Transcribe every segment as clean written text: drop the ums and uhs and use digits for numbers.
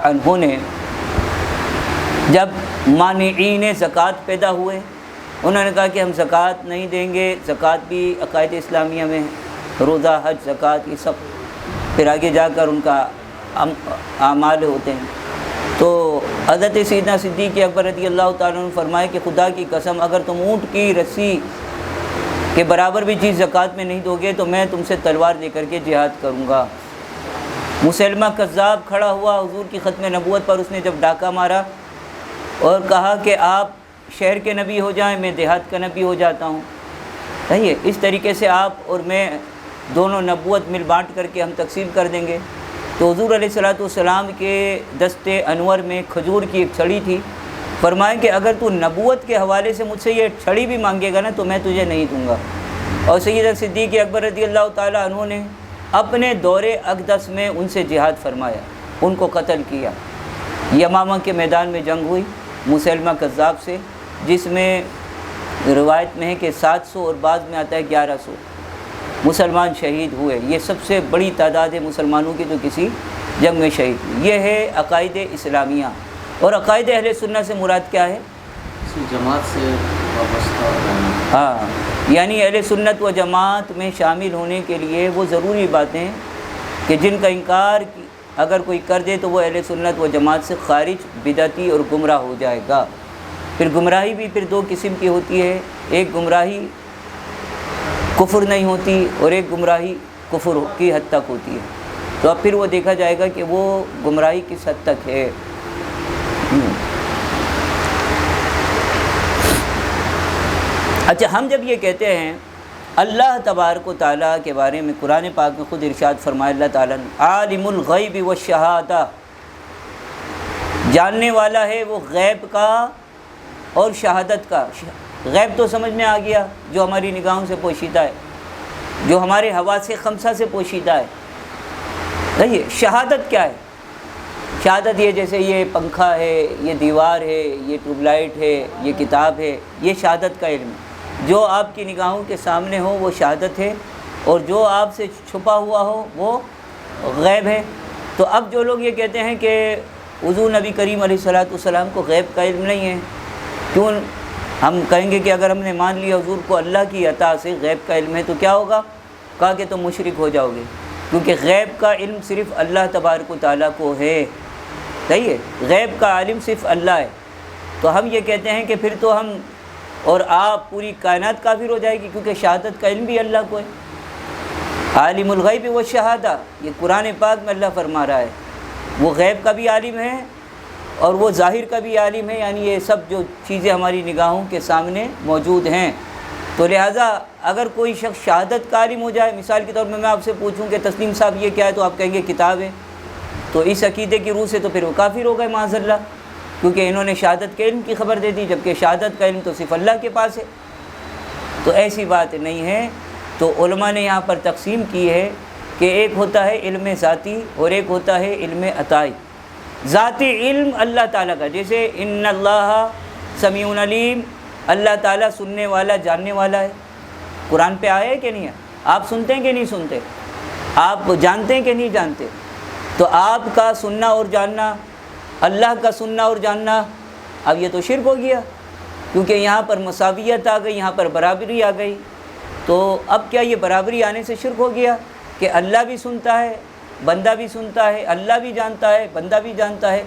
عنہ نے جب مانعین زکوٰۃ پیدا ہوئے، انہوں نے کہا کہ ہم زکوٰۃ نہیں دیں گے، زکوٰۃ بھی عقائد اسلامیہ میں ہے، روزہ، حج، زکوٰۃ، یہ سب پھر آگے جا کر ان کا اعمال ہوتے ہیں۔ تو حضرت سیدنا صدیق اکبر رضی اللہ تعالیٰ عنہ نے فرمایا کہ خدا کی قسم اگر تم اونٹ کی رسی کے برابر بھی چیز زکوٰۃ میں نہیں دو گے تو میں تم سے تلوار لے کر کے جہاد کروں گا۔ مسلمہ کذاب کھڑا ہوا حضور کی ختم نبوت پر، اس نے جب ڈاکہ مارا اور کہا کہ آپ شہر کے نبی ہو جائیں، میں دیہات کا نبی ہو جاتا ہوں۔ صحیح ہے، اس طریقے سے آپ اور میں دونوں نبوت مل بانٹ کر کے ہم تقسیم کر دیں گے۔ تو حضور علیہ الصلوۃ والسلام کے دست انور میں کھجور کی ایک چھڑی تھی، فرمایا کہ اگر تو نبوت کے حوالے سے مجھ سے یہ چھڑی بھی مانگے گا نا تو میں تجھے نہیں دوں گا۔ اور سیدنا صدیق اکبر رضی اللہ تعالیٰ عنہ نے اپنے دور اقدس میں ان سے جہاد فرمایا، ان کو قتل کیا۔ یمامہ کے میدان میں جنگ ہوئی مسلمہ کذاب سے، جس میں روایت میں ہے کہ 700 اور بعض میں آتا ہے 1100 مسلمان شہید ہوئے۔ یہ سب سے بڑی تعداد ہے مسلمانوں کی جو کسی جنگ میں شہید ہوئی۔ یہ ہے عقائد اسلامیہ۔ اور عقائد اہل سنت سے مراد کیا ہے؟ جماعت سے وابستہ ہونا۔ ہاں، یعنی اہل سنت و جماعت میں شامل ہونے کے لیے وہ ضروری باتیں کہ جن کا انکار اگر کوئی کر دے تو وہ اہل سنت و جماعت سے خارج، بدعتی اور گمراہ ہو جائے گا۔ پھر گمراہی بھی پھر دو قسم کی ہوتی ہے، ایک گمراہی کفر نہیں ہوتی اور ایک گمراہی کفر کی حد تک ہوتی ہے۔ تو اب پھر وہ دیکھا جائے گا کہ وہ گمراہی کس حد تک ہے۔ اچھا، ہم جب یہ کہتے ہیں اللہ تبارک و تعالیٰ کے بارے میں قرآن پاک میں خود ارشاد فرمایا اللہ تعالیٰ نے، عالم الغیب والشہادہ، جاننے والا ہے وہ غیب کا اور شہادت کا۔ غیب تو سمجھ میں آ گیا، جو ہماری نگاہوں سے پوشیدہ ہے، جو ہمارے حواس خمسہ سے پوشیدہ ہے۔ صحیح ہے، شہادت کیا ہے؟ شہادت یہ جیسے یہ پنکھا ہے، یہ دیوار ہے، یہ ٹیوب لائٹ ہے، یہ کتاب ہے، یہ شہادت کا علم ہے۔ جو آپ کی نگاہوں کے سامنے ہو وہ شہادت ہے، اور جو آپ سے چھپا ہوا ہو وہ غیب ہے۔ تو اب جو لوگ یہ کہتے ہیں کہ حضور نبی کریم علیہ الصلوۃ والسلام کو غیب کا علم نہیں ہے، کیوں؟ ہم کہیں گے کہ اگر ہم نے مان لیا حضور کو اللہ کی عطا سے غیب کا علم ہے تو کیا ہوگا؟ کہا کہ تم مشرک ہو جاؤ گے، کیونکہ غیب کا علم صرف اللہ تبارک و تعالیٰ کو ہے۔ صحیح ہے، غیب کا عالم صرف اللہ ہے۔ تو ہم یہ کہتے ہیں کہ پھر تو ہم اور آپ پوری کائنات کافر ہو جائے گی، کیونکہ شہادت کا علم بھی اللہ کو ہے۔ عالم الغیب والشہادہ، یہ قرآن پاک میں اللہ فرما رہا ہے، وہ غیب کا بھی عالم ہے اور وہ ظاہر کا بھی عالم ہے، یعنی یہ سب جو چیزیں ہماری نگاہوں کے سامنے موجود ہیں۔ تو لہٰذا اگر کوئی شخص شہادت کا عالم ہو جائے، مثال کے طور پر میں آپ سے پوچھوں کہ تسلیم صاحب یہ کیا ہے، تو آپ کہیں گے کتاب ہے، تو اس عقیدے کی روح سے تو پھر وہ کافر ہو گئے معاذ اللہ، کیونکہ انہوں نے شہادت کے علم کی خبر دے دی، جبکہ شہادت کا علم تو صرف اللہ کے پاس ہے۔ تو ایسی بات نہیں ہے۔ تو علماء نے یہاں پر تقسیم کی ہے کہ ایک ہوتا ہے علم ذاتی اور ایک ہوتا ہے علم عطائی۔ ذاتی علم اللہ تعالیٰ کا، جیسے ان اللہ سمیع علیم، اللہ تعالیٰ سننے والا جاننے والا ہے۔ قرآن پہ آیا ہے کہ نہیں ہے؟ آپ سنتے ہیں کہ نہیں سنتے؟ آپ جانتے ہیں کہ نہیں جانتے؟ تو آپ کا سننا اور جاننا، اللہ کا سننا اور جاننا، اب یہ تو شرک ہو گیا، کیونکہ یہاں پر مساویت آ گئی، یہاں پر برابری آ گئی۔ تو اب کیا یہ برابری آنے سے شرک ہو گیا کہ اللہ بھی سنتا ہے، بندہ بھی سنتا ہے، اللہ بھی جانتا ہے، بندہ بھی جانتا ہے،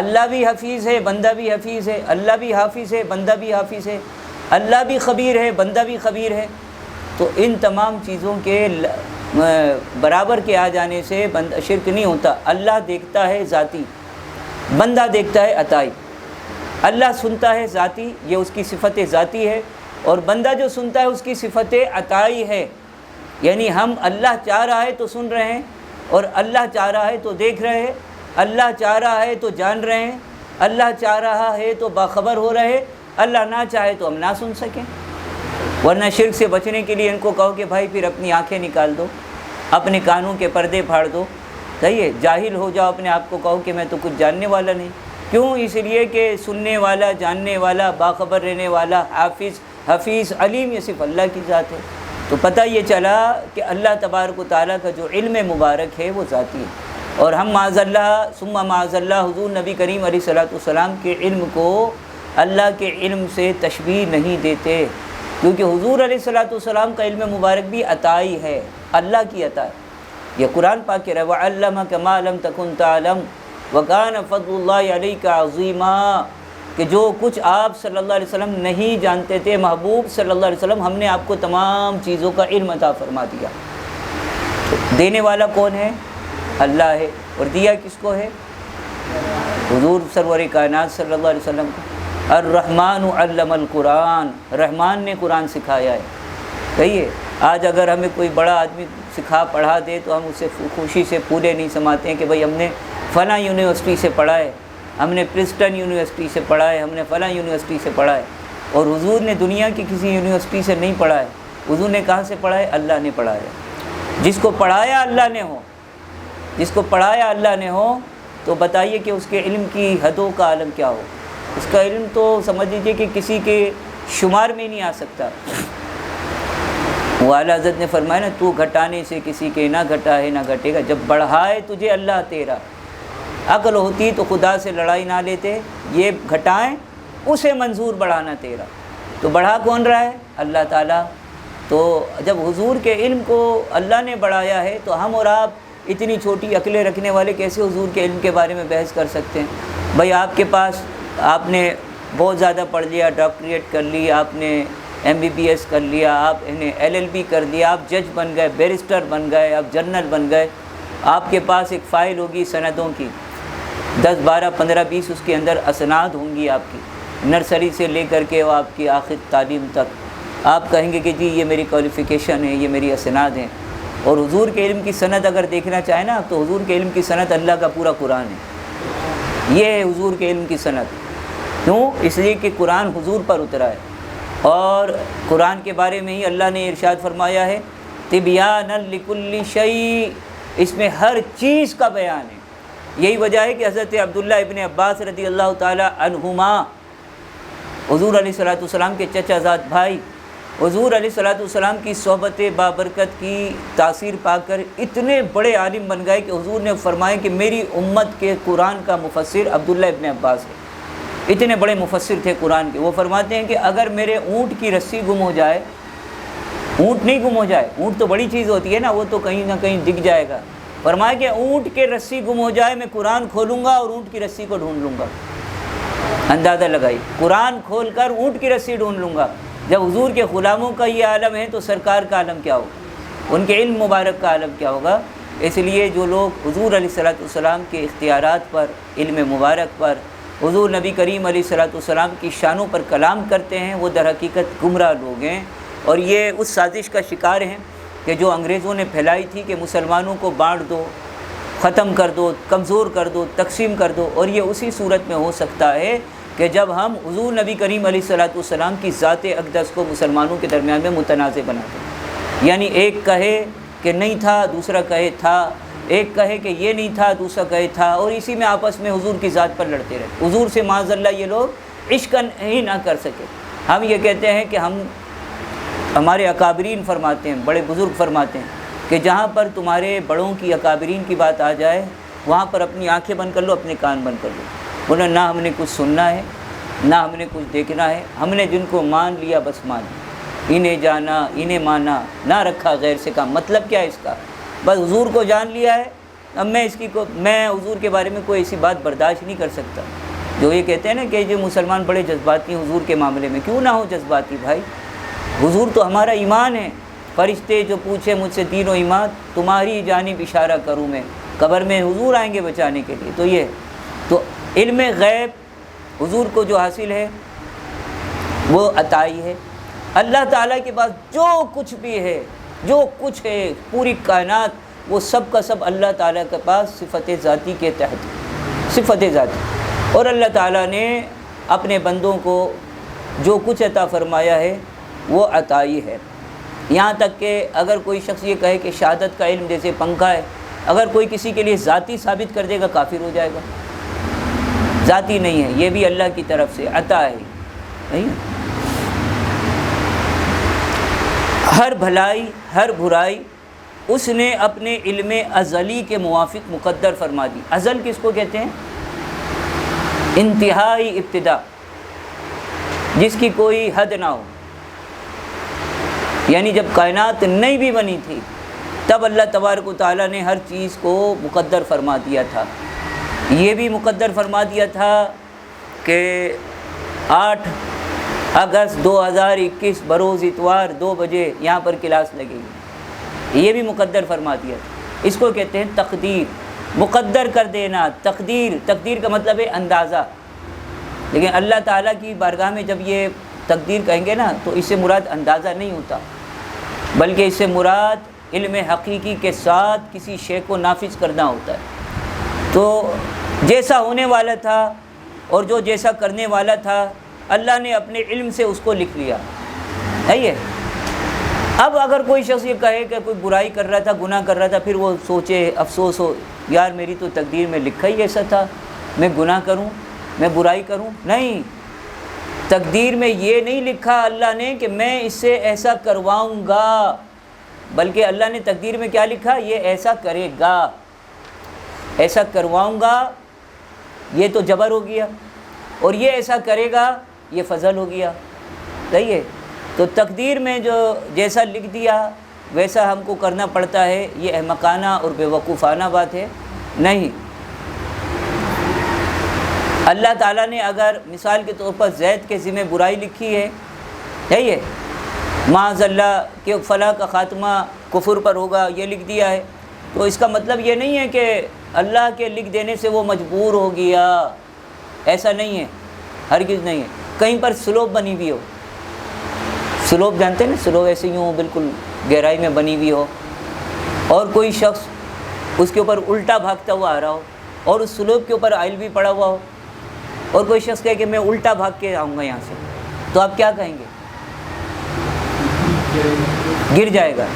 اللہ بھی حفیظ ہے، بندہ بھی حفیظ ہے، اللہ بھی حافظ ہے، بندہ بھی حافظ ہے، اللہ بھی خبیر ہے، بندہ بھی خبیر ہے۔ تو ان تمام چیزوں کے برابر کے آ جانے سے شرک نہیں ہوتا۔ اللہ دیکھتا ہے ذاتی، بندہ دیکھتا ہے عطائی۔ اللہ سنتا ہے ذاتی، یہ اس کی صفت ذاتی ہے، اور بندہ جو سنتا ہے اس کی صفت عطائی ہے۔ یعنی ہم اللہ چاہ رہا ہے تو سن رہے ہیں، اور اللہ چاہ رہا ہے تو دیکھ رہے ہیں، اللہ چاہ رہا ہے تو جان رہے ہیں، اللہ چاہ رہا ہے تو باخبر ہو رہے، اللہ نہ چاہے تو ہم نہ سن سکیں۔ ورنہ شرک سے بچنے کے لیے ان کو کہو کہ بھائی پھر اپنی آنکھیں نکال دو، اپنے کانوں کے پردے پھاڑ دو، صحیح ہے، جاہل ہو جاؤ، اپنے آپ کو کہو کہ میں تو کچھ جاننے والا نہیں۔ کیوں؟ اس لیے کہ سننے والا، جاننے والا، باخبر رہنے والا، حفیظ، علیم، یہ صرف اللہ کی ذات ہے۔ تو پتہ یہ چلا کہ اللہ تبارک و تعالیٰ کا جو علم مبارک ہے وہ ذاتی ہے۔ اور ہم معاذاللہ ثم معاذاللہ حضور نبی کریم علیہ السلام کے علم کو اللہ کے علم سے تشبیہ نہیں دیتے، کیونکہ حضور علیہ السلام کا علم مبارک بھی عطائی ہے، اللہ کی عطا ہے۔ یہ قرآن پاک کہہ رہا ہے وَعَلَّمَكَ مَا لَمْ تَكُنْ تَعْلَمْ وَكَانَ فَضْلُ اللَّهِ عَلَيْكَ عَظِيمًا، کہ جو کچھ آپ صلی اللہ علیہ وسلم نہیں جانتے تھے، محبوب صلی اللہ علیہ وسلم، ہم نے آپ کو تمام چیزوں کا علم عطا فرما دیا۔ دینے والا کون ہے؟ اللہ ہے، اور دیا کس کو ہے؟ حضور سرور کائنات صلی اللہ علیہ وسلم کو۔ الرحمن علم القرآن، رحمان نے قرآن سکھایا ہے۔ کہیے آج اگر ہمیں کوئی بڑا آدمی سکھا پڑھا دے تو ہم اسے خوشی سے پورے نہیں سماتے ہیں کہ بھئی ہم نے فلاں یونیورسٹی سے پڑھا ہے، ہم نے پرسٹن یونیورسٹی سے پڑھا ہے، ہم نے فلاں یونیورسٹی سے پڑھا ہے، اور حضور نے دنیا کی کسی یونیورسٹی سے نہیں پڑھا ہے۔ حضور نے کہاں سے پڑھا ہے؟ اللہ نے پڑھایا۔ جس کو پڑھایا اللہ نے ہو، جس کو پڑھایا اللہ نے ہو، تو بتائیے کہ اس کے علم کی حدوں کا عالم کیا ہو۔ اس کا علم تو سمجھ لیجیے کہ کسی کے شمار میں نہیں آ سکتا۔ وہ اعلیٰ حضرت نے فرمایا نا، تو گھٹانے سے کسی کے نہ گھٹا ہے نہ گھٹے گا، جب بڑھائے تجھے اللہ تیرا۔ عقل ہوتی تو خدا سے لڑائی نہ لیتے، یہ گھٹائیں اسے منظور بڑھانا تیرا۔ تو بڑھا کون رہا ہے؟ اللہ تعالیٰ۔ تو جب حضور کے علم کو اللہ نے بڑھایا ہے تو ہم اور آپ اتنی چھوٹی عقلیں رکھنے والے کیسے حضور کے علم کے بارے میں بحث کر سکتے ہیں؟ بھائی آپ کے پاس، آپ نے بہت زیادہ پڑھ لیا، ڈاکٹریٹ کر لی، آپ نے MBBS کر لیا، آپ نے LLB کر لیا، آپ جج بن گئے، بیرسٹر بن گئے، آپ جنرل بن گئے، آپ کے پاس ایک فائل ہوگی سندوں کی، 10 12 15 20 اس کے اندر اسناد ہوں گی آپ کی، نرسری سے لے کر کے وہ آپ کی آخر تعلیم تک۔ آپ کہیں گے کہ جی یہ میری کوالیفیکیشن ہے، یہ میری اسناد ہیں۔ اور حضور کے علم کی سند اگر دیکھنا چاہیں نا تو حضور کے علم کی سند اللہ کا پورا قرآن ہے۔ یہ ہے حضور کے علم کی سند۔ کیوں؟ اس لیے کہ قرآن حضور پر اترا ہے، اور قرآن کے بارے میں ہی اللہ نے ارشاد فرمایا ہے تبیانا لکل شیء، اس میں ہر چیز کا بیان ہے۔ یہی وجہ ہے کہ حضرت عبداللہ ابن عباس رضی اللہ تعالی عنہما، حضور علیہ السلام کے چچا زاد بھائی، حضور علیہ السلام کی صحبت بابرکت کی تاثیر پا کر اتنے بڑے عالم بن گئے کہ حضور نے فرمایا کہ میری امت کے قرآن کا مفسر عبداللہ ابن عباس ہے۔ اتنے بڑے مفسر تھے قرآن کے۔ وہ فرماتے ہیں کہ اگر میرے اونٹ کی رسی گم ہو جائے، اونٹ نہیں گم ہو جائے، اونٹ تو بڑی چیز ہوتی ہے نا، وہ تو کہیں نہ کہیں دکھ جائے گا، فرمایا کہ اونٹ کے رسی گم ہو جائے میں قرآن کھولوں گا اور اونٹ کی رسی کو ڈھونڈ لوں گا۔ اندازہ لگائی، قرآن کھول کر اونٹ کی رسی ڈھونڈ لوں گا۔ جب حضور کے غلاموں کا یہ عالم ہے تو سرکار کا عالم کیا ہوگا، ان کے علم مبارک کا عالم کیا ہوگا۔ اس لیے جو لوگ حضور علیہ السلام کے اختیارات پر، علم مبارک پر، حضور نبی کریم علیہ السلام کی شانوں پر کلام کرتے ہیں، وہ در حقیقت گمراہ لوگ ہیں، اور یہ اس سازش کا شکار ہیں کہ جو انگریزوں نے پھیلائی تھی کہ مسلمانوں کو بانٹ دو، ختم کر دو، کمزور کر دو، تقسیم کر دو۔ اور یہ اسی صورت میں ہو سکتا ہے کہ جب ہم حضور نبی کریم علیہ السلام کی ذات اقدس کو مسلمانوں کے درمیان میں متنازع بنا دیں، یعنی ایک کہے کہ نہیں تھا، دوسرا کہے تھا، ایک کہے کہ یہ نہیں تھا، دوسرا کہے تھا، اور اسی میں آپس میں حضور کی ذات پر لڑتے رہے۔ حضور سے معاذ اللہ یہ لوگ عشق ہی نہ کر سکے۔ ہم یہ کہتے ہیں کہ ہمارے اکابرین فرماتے ہیں، بڑے بزرگ فرماتے ہیں کہ جہاں پر تمہارے بڑوں کی اکابرین کی بات آ جائے وہاں پر اپنی آنکھیں بند کر لو، اپنے کان بند کر لو۔ بولے نہ ہم نے کچھ سننا ہے، نہ ہم نے کچھ دیکھنا ہے، ہم نے جن کو مان لیا بس مان لیا، انہیں جانا، انہیں مانا، نہ رکھا غیر سے کام۔ مطلب کیا ہے اس کا؟ بس حضور کو جان لیا ہے، اب میں حضور کے بارے میں کوئی ایسی بات برداشت نہیں کر سکتا۔ جو یہ کہتے ہیں نا کہ جو مسلمان بڑے جذباتی ہیں حضور کے معاملے میں، کیوں نہ ہو جذباتی بھائی؟ حضور تو ہمارا ایمان ہے۔ فرشتے جو پوچھے مجھ سے دین و ایمان، تمہاری جانب اشارہ کروں میں، قبر میں حضور آئیں گے بچانے کے لیے۔ تو یہ تو علم غیب حضور کو جو حاصل ہے وہ عطائی ہے۔ اللہ تعالیٰ کے پاس جو کچھ بھی ہے، جو کچھ ہے پوری کائنات، وہ سب کا سب اللہ تعالیٰ کے پاس صفت ذاتی کے تحت، صفت ذاتی۔ اور اللہ تعالیٰ نے اپنے بندوں کو جو کچھ عطا فرمایا ہے وہ عطائی ہے۔ یہاں تک کہ اگر کوئی شخص یہ کہے کہ شہادت کا علم جیسے پنکھا ہے، اگر کوئی کسی کے لیے ذاتی ثابت کر دے گا کافر ہو جائے گا۔ ذاتی نہیں ہے، یہ بھی اللہ کی طرف سے عطا ہے۔ نہیں، ہر بھلائی، ہر برائی اس نے اپنے علم ازلی کے موافق مقدر فرما دی۔ ازل کس کو کہتے ہیں؟ انتہائی ابتدا، جس کی کوئی حد نہ ہو، یعنی جب کائنات نئی بھی بنی تھی تب اللہ تبارک و تعالیٰ نے ہر چیز کو مقدر فرما دیا تھا۔ یہ بھی مقدر فرما دیا تھا کہ 8 اگست 2021 بروز اتوار 2 بجے یہاں پر کلاس لگے گی، یہ بھی مقدر فرما دیا تھا۔ اس کو کہتے ہیں تقدیر، مقدر کر دینا۔ تقدیر کا مطلب ہے اندازہ، لیکن اللہ تعالیٰ کی بارگاہ میں جب یہ تقدیر کہیں گے نا تو اس سے مراد اندازہ نہیں ہوتا، بلکہ اس سے مراد علم حقیقی کے ساتھ کسی شے کو نافذ کرنا ہوتا ہے۔ تو جیسا ہونے والا تھا اور جو جیسا کرنے والا تھا اللہ نے اپنے علم سے اس کو لکھ لیا ہے یہ۔ اب اگر کوئی شخص یہ کہے کہ کوئی برائی کر رہا تھا، گناہ کر رہا تھا، پھر وہ سوچے، افسوس ہو، یار میری تو تقدیر میں لکھا ہی ایسا تھا، میں گناہ کروں، میں برائی کروں۔ نہیں، تقدیر میں یہ نہیں لکھا اللہ نے کہ میں اس سے ایسا کرواؤں گا، بلکہ اللہ نے تقدیر میں کیا لکھا؟ یہ ایسا کرے گا، ایسا کرواؤں گا، یہ تو جبر ہو گیا، اور یہ ایسا کرے گا یہ فضل ہو گیا۔ صحیح ہے؟ تو تقدیر میں جو جیسا لکھ دیا ویسا ہم کو کرنا پڑتا ہے، یہ احمقانہ اور بے وقوفانہ بات ہے نہیں۔ اللہ تعالیٰ نے اگر مثال کے طور پر زید کے ذمہ برائی لکھی ہے، صحیح ہے، معاذ اللہ کہ فلاں کا خاتمہ کفر پر ہوگا، یہ لکھ دیا ہے، تو اس کا مطلب یہ نہیں ہے کہ اللہ کے لکھ دینے سے وہ مجبور ہو گیا، ایسا نہیں ہے، ہرگز نہیں ہے۔ کہیں پر سلوب بنی ہوئی ہو، سلوب جانتے ہیں نا، سلوب ایسے یوں بالکل گہرائی میں بنی ہوئی ہو، اور کوئی شخص اس کے اوپر الٹا بھاگتا ہوا آ رہا ہو، اور اس سلوب کے اوپر آئل بھی پڑا ہوا ہو، اور کوئی شخص کہے کہ میں الٹا بھاگ کے آؤں گا یہاں سے، تو آپ کیا کہیں گے؟ گر جائے گا،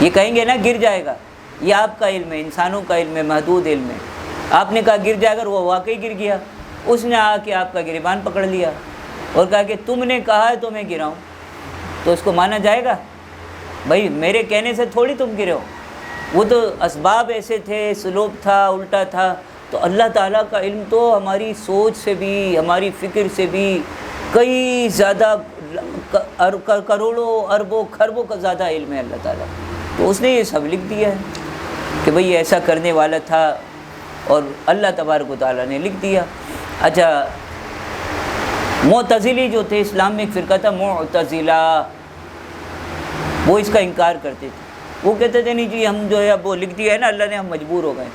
یہ کہیں گے نا گر جائے گا۔ یہ آپ کا علم ہے، انسانوں کا علم ہے، محدود علم ہے۔ آپ نے کہا گر جائے گا، وہ واقعی گر گیا، اس نے آ کے آپ کا گریبان پکڑ لیا اور کہا کہ تم نے کہا ہے تو میں گراؤں، تو اس کو مانا جائے گا؟ بھائی میرے کہنے سے تھوڑی تم گرے ہو، وہ تو اسباب ایسے تھے، سلوب تھا، الٹا تھا۔ تو اللہ تعالیٰ کا علم تو ہماری سوچ سے بھی، ہماری فکر سے بھی کئی زیادہ، کروڑوں اربوں خربوں کا زیادہ علم ہے اللہ تعالیٰ۔ تو اس نے یہ سب لکھ دیا ہے کہ بھئی ایسا کرنے والا تھا، اور اللہ تبارک و تعالیٰ نے لکھ دیا۔ اچھا، معتزلی جو تھے، اسلام میں ایک فرقہ تھا معتزلہ، وہ اس کا انکار کرتے تھے۔ وہ کہتے تھے نہیں جی ہم جو ہے اب وہ لکھ دیا ہے نا اللہ نے، ہم مجبور ہو گئے،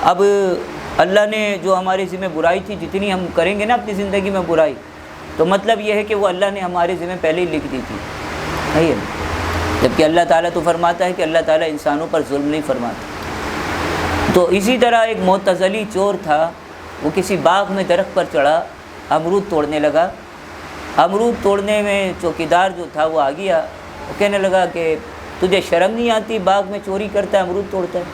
اب اللہ نے جو ہمارے ذمہ برائی تھی، جتنی ہم کریں گے نا اپنی زندگی میں برائی، تو مطلب یہ ہے کہ وہ اللہ نے ہمارے ذمہ پہلے ہی لکھ دی تھی، صحیح ہے؟ جبکہ اللہ تعالیٰ تو فرماتا ہے کہ اللہ تعالیٰ انسانوں پر ظلم نہیں فرماتا۔ تو اسی طرح ایک معتزلی چور تھا، وہ کسی باغ میں درخت پر چڑھا، امرود توڑنے لگا۔ امرود توڑنے میں چوکیدار جو تھا وہ آ گیا، وہ کہنے لگا کہ تجھے شرم نہیں آتی، باغ میں چوری کرتا ہے، امرود توڑتا ہے؟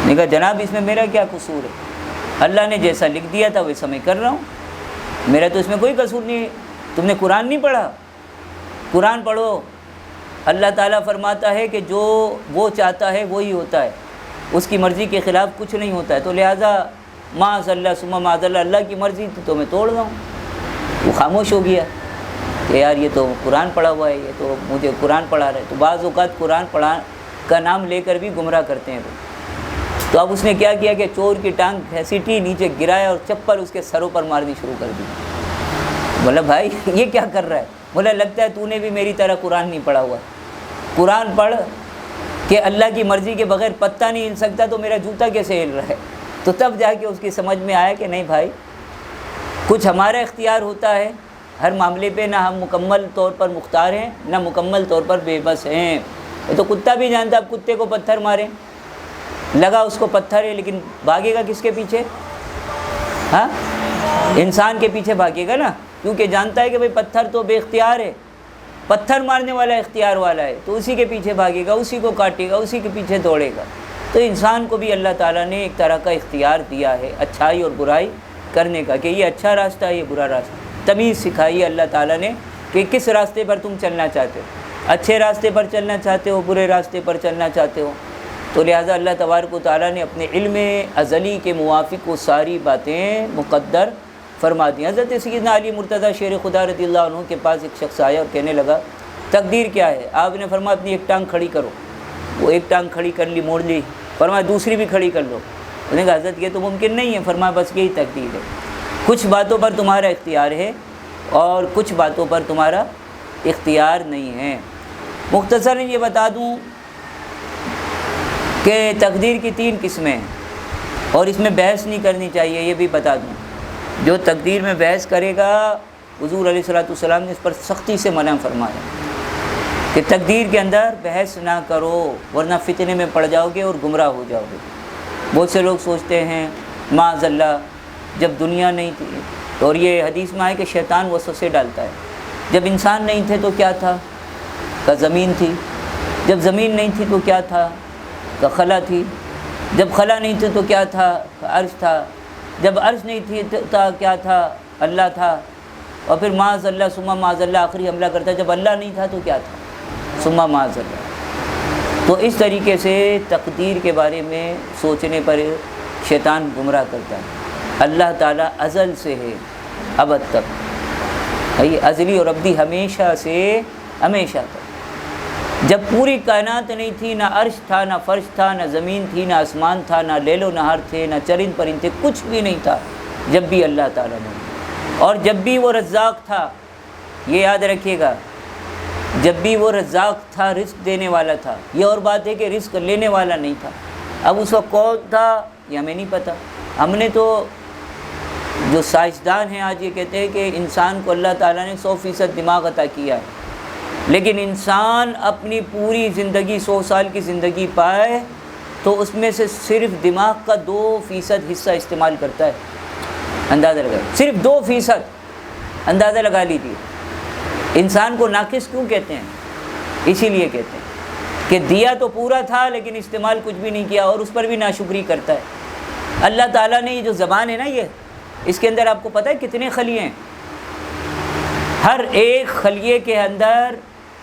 نے کہا جناب اس میں میرا کیا قصور ہے؟ اللہ نے جیسا لکھ دیا تھا ویسا میں کر رہا ہوں، میرا تو اس میں کوئی قصور نہیں ہے۔ تم نے قرآن نہیں پڑھا؟ قرآن پڑھو، اللہ تعالیٰ فرماتا ہے کہ جو وہ چاہتا ہے وہی ہوتا ہے، اس کی مرضی کے خلاف کچھ نہیں ہوتا ہے، تو لہٰذا معاذ اللہ ثم معاذ اللہ، اللہ کی مرضی تو میں توڑ رہا ہوں۔ وہ خاموش ہو گیا کہ یار یہ تو قرآن پڑھا ہوا ہے، یہ تو مجھے قرآن پڑھا رہا ہے۔ تو بعض اوقات قرآن پڑھا کا نام لے کر بھی گمراہ کرتے ہیں لوگ۔ تو اب اس نے کیا کیا کہ چور کی ٹانگ گھسیٹی، نیچے گرایا اور چپل اس کے سروں پر مارنی شروع کر دی۔ بولا بھائی یہ کیا کر رہا ہے؟ بولا لگتا ہے تو نے بھی میری طرح قرآن نہیں پڑھا ہوا۔ قرآن پڑھ کہ اللہ کی مرضی کے بغیر پتہ نہیں ہل سکتا، تو میرا جوتا کیسے ہل رہا ہے؟ تو تب جا کے اس کی سمجھ میں آیا کہ نہیں بھائی، کچھ ہمارا اختیار ہوتا ہے ہر معاملے پہ، نہ ہم مکمل طور پر مختار ہیں نہ مکمل طور پر بے بس ہیں۔ یہ تو کتا بھی جانتا، اب کتے کو پتھر ماریں، لگا اس کو پتھر ہے، لیکن بھاگے گا کس کے پیچھے؟ ہاں، انسان کے پیچھے بھاگے گا نا، کیونکہ جانتا ہے کہ بھئی پتھر تو بے اختیار ہے، پتھر مارنے والا اختیار والا ہے، تو اسی کے پیچھے بھاگے گا، اسی کو کاٹے گا، اسی کے پیچھے دوڑے گا۔ تو انسان کو بھی اللہ تعالیٰ نے ایک طرح کا اختیار دیا ہے اچھائی اور برائی کرنے کا، کہ یہ اچھا راستہ ہے، یہ برا راستہ، تمیز سکھائی ہے اللہ تعالیٰ نے کہ کس راستے پر تم چلنا چاہتے ہو۔ اچھے راستے پر چلنا چاہتے ہو، برے راستے پر چلنا چاہتے ہو، تو لہٰذا اللہ تبارک و تعالیٰ نے اپنے علم ازلی کے موافق وہ ساری باتیں مقدر فرما دیں۔ حضرت سیدنا علی مرتضیٰ شیر خدا رضی اللہ عنہ کے پاس ایک شخص آیا اور کہنے لگا تقدیر کیا ہے؟ آپ نے فرمایا اپنی ایک ٹانگ کھڑی کرو۔ وہ ایک ٹانگ کھڑی کر لی، موڑ لی، فرمایا دوسری بھی کھڑی کر لو۔ انہوں نے کہا حضرت یہ تو ممکن نہیں ہے۔ فرمایا بس یہی تقدیر ہے، کچھ باتوں پر تمہارا اختیار ہے اور کچھ باتوں پر تمہارا اختیار نہیں ہے۔ مختصراً یہ بتا دوں کہ تقدیر کی 3 قسمیں ہیں اور اس میں بحث نہیں کرنی چاہیے، یہ بھی بتا دوں۔ جو تقدیر میں بحث کرے گا، حضور علیہ الصلوۃ والسلام نے اس پر سختی سے منع فرمایا کہ تقدیر کے اندر بحث نہ کرو ورنہ فتنے میں پڑ جاؤ گے اور گمراہ ہو جاؤ گے۔ بہت سے لوگ سوچتے ہیں معاذ اللہ جب دنیا نہیں تھی، اور یہ حدیث میں آئے کہ شیطان وسوسے ڈالتا ہے، جب انسان نہیں تھے تو کیا تھا؟ کہ زمین تھی، جب زمین نہیں تھی تو کیا تھا؟ کہ خلا تھی، جب خلا نہیں تھی تو کیا تھا؟ کہ عرش تھا، جب عرش نہیں تھی تو کیا تھا؟ اللہ تھا، اور پھر معاذ اللہ ثم معاذ اللہ آخری حملہ کرتا ہے، جب اللہ نہیں تھا تو کیا تھا؟ ثم معاذ اللہ۔ تو اس طریقے سے تقدیر کے بارے میں سوچنے پر شیطان گمراہ کرتا ہے۔ اللہ تعالیٰ ازل سے ہے ابد تک، ازلی اور ابدی، ہمیشہ سے ہمیشہ تک۔ جب پوری کائنات نہیں تھی، نہ عرش تھا، نہ فرش تھا، نہ زمین تھی، نہ آسمان تھا، نہ لیل و نہار تھے، نہ چرند پرند تھے، کچھ بھی نہیں تھا جب بھی اللہ تعالیٰ نے، اور جب بھی وہ رزاق تھا، یہ یاد رکھیے گا، جب بھی وہ رزاق تھا، رزق دینے والا تھا۔ یہ اور بات ہے کہ رزق لینے والا نہیں تھا۔ اب اس وقت کون تھا یہ ہمیں نہیں پتہ۔ ہم نے تو جو سائنسدان ہیں آج یہ کہتے ہیں کہ انسان کو اللہ تعالیٰ نے 100% دماغ عطا کیا ہے، لیکن انسان اپنی پوری زندگی 100 سال کی زندگی پائے تو اس میں سے صرف دماغ کا 2% حصہ استعمال کرتا ہے۔ اندازہ لگائیں، صرف 2% اندازہ لگا لیجیے۔ انسان کو ناقص کیوں کہتے ہیں؟ اسی لیے کہتے ہیں کہ دیا تو پورا تھا لیکن استعمال کچھ بھی نہیں کیا، اور اس پر بھی ناشکری کرتا ہے۔ اللہ تعالیٰ نے یہ جو زبان ہے نا، یہ اس کے اندر آپ کو پتہ ہے کتنے خلیے ہیں؟ ہر ایک خلیے کے اندر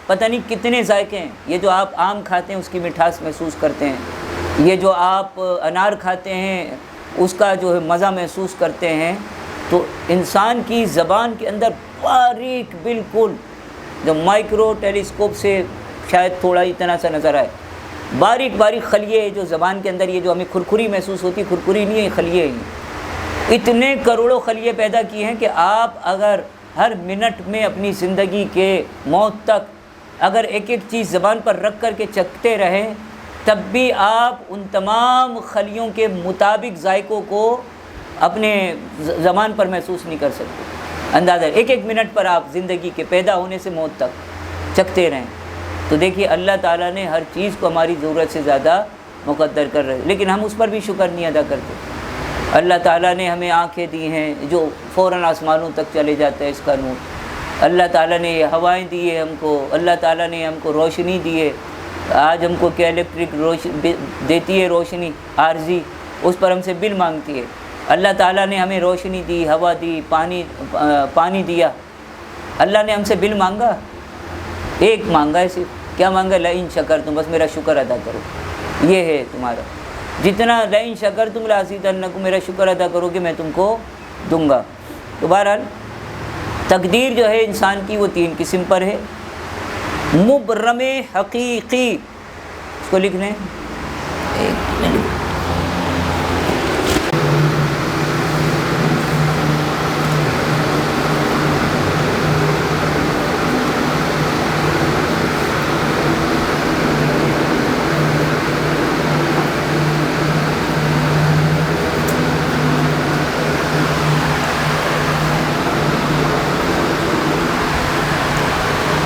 پتہ نہیں کتنے ذائقے ہیں۔ یہ جو آپ آم کھاتے ہیں اس کی مٹھاس محسوس کرتے ہیں، یہ جو آپ انار کھاتے ہیں اس کا جو ہے مزہ محسوس کرتے ہیں۔ تو انسان کی زبان کے اندر باریک، بالکل جو مائکرو ٹیلیسکوپ سے شاید تھوڑا اتنا سا نظر آئے، باریک باریک خلیے جو زبان کے اندر، یہ جو ہمیں کھرکھری محسوس ہوتی، کھرکھری نہیں ہے، خلیے ہیں۔ اتنے کروڑوں خلیے پیدا کیے ہیں کہ آپ اگر ہر منٹ میں اپنی زندگی کے موت تک اگر ایک ایک چیز زبان پر رکھ کر کے چکھتے رہیں، تب بھی آپ ان تمام خلیوں کے مطابق ذائقوں کو اپنے زبان پر محسوس نہیں کر سکتے۔ اندازہ ایک ایک منٹ پر آپ زندگی کے پیدا ہونے سے موت تک چکھتے رہیں۔ تو دیکھیے اللہ تعالیٰ نے ہر چیز کو ہماری ضرورت سے زیادہ مقدر کر رہے، لیکن ہم اس پر بھی شکر نہیں ادا کرتے۔ اللہ تعالیٰ نے ہمیں آنکھیں دی ہیں جو فوراً آسمانوں تک چلے جاتا ہے اس کا نور۔ اللہ تعالیٰ نے یہ ہوائیں دی ہے ہم کو، اللہ تعالیٰ نے ہم کو روشنی دی ہے۔ آج ہم کو کیا الیکٹرک دیتی ہے روشنی عارضی، اس پر ہم سے بل مانگتی ہے۔ اللہ تعالیٰ نے ہمیں روشنی دی، ہوا دی، پانی دیا۔ اللہ نے ہم سے بل مانگا؟ ایک مانگا ہے صرف، کیا مانگا؟ لئن شکرتم، بس میرا شکر ادا کرو۔ یہ ہے تمہارا، جتنا لئن شکرتم لازیدنکم، میرا شکر ادا کرو کہ میں تم کو دوں گا۔ تو بہرحال تقدیر جو ہے انسان کی وہ 3 قسم پر ہے۔ مبرم حقیقی، اس کو لکھ لیں،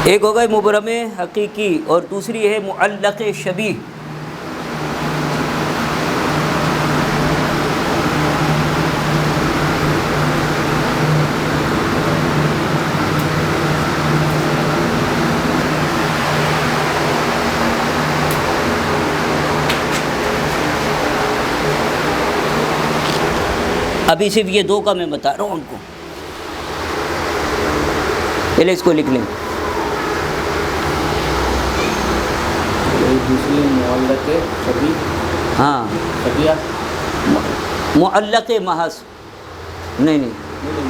ایک ہوگا مبرم حقیقی اور دوسری ہے معلق شبیہ۔ ابھی صرف یہ 2 کا میں بتا رہا ہوں ان کو، پہلے اس کو لکھ لیں۔ دوسری معلق شبیہ ہاں شبیہ معلق محض نہیں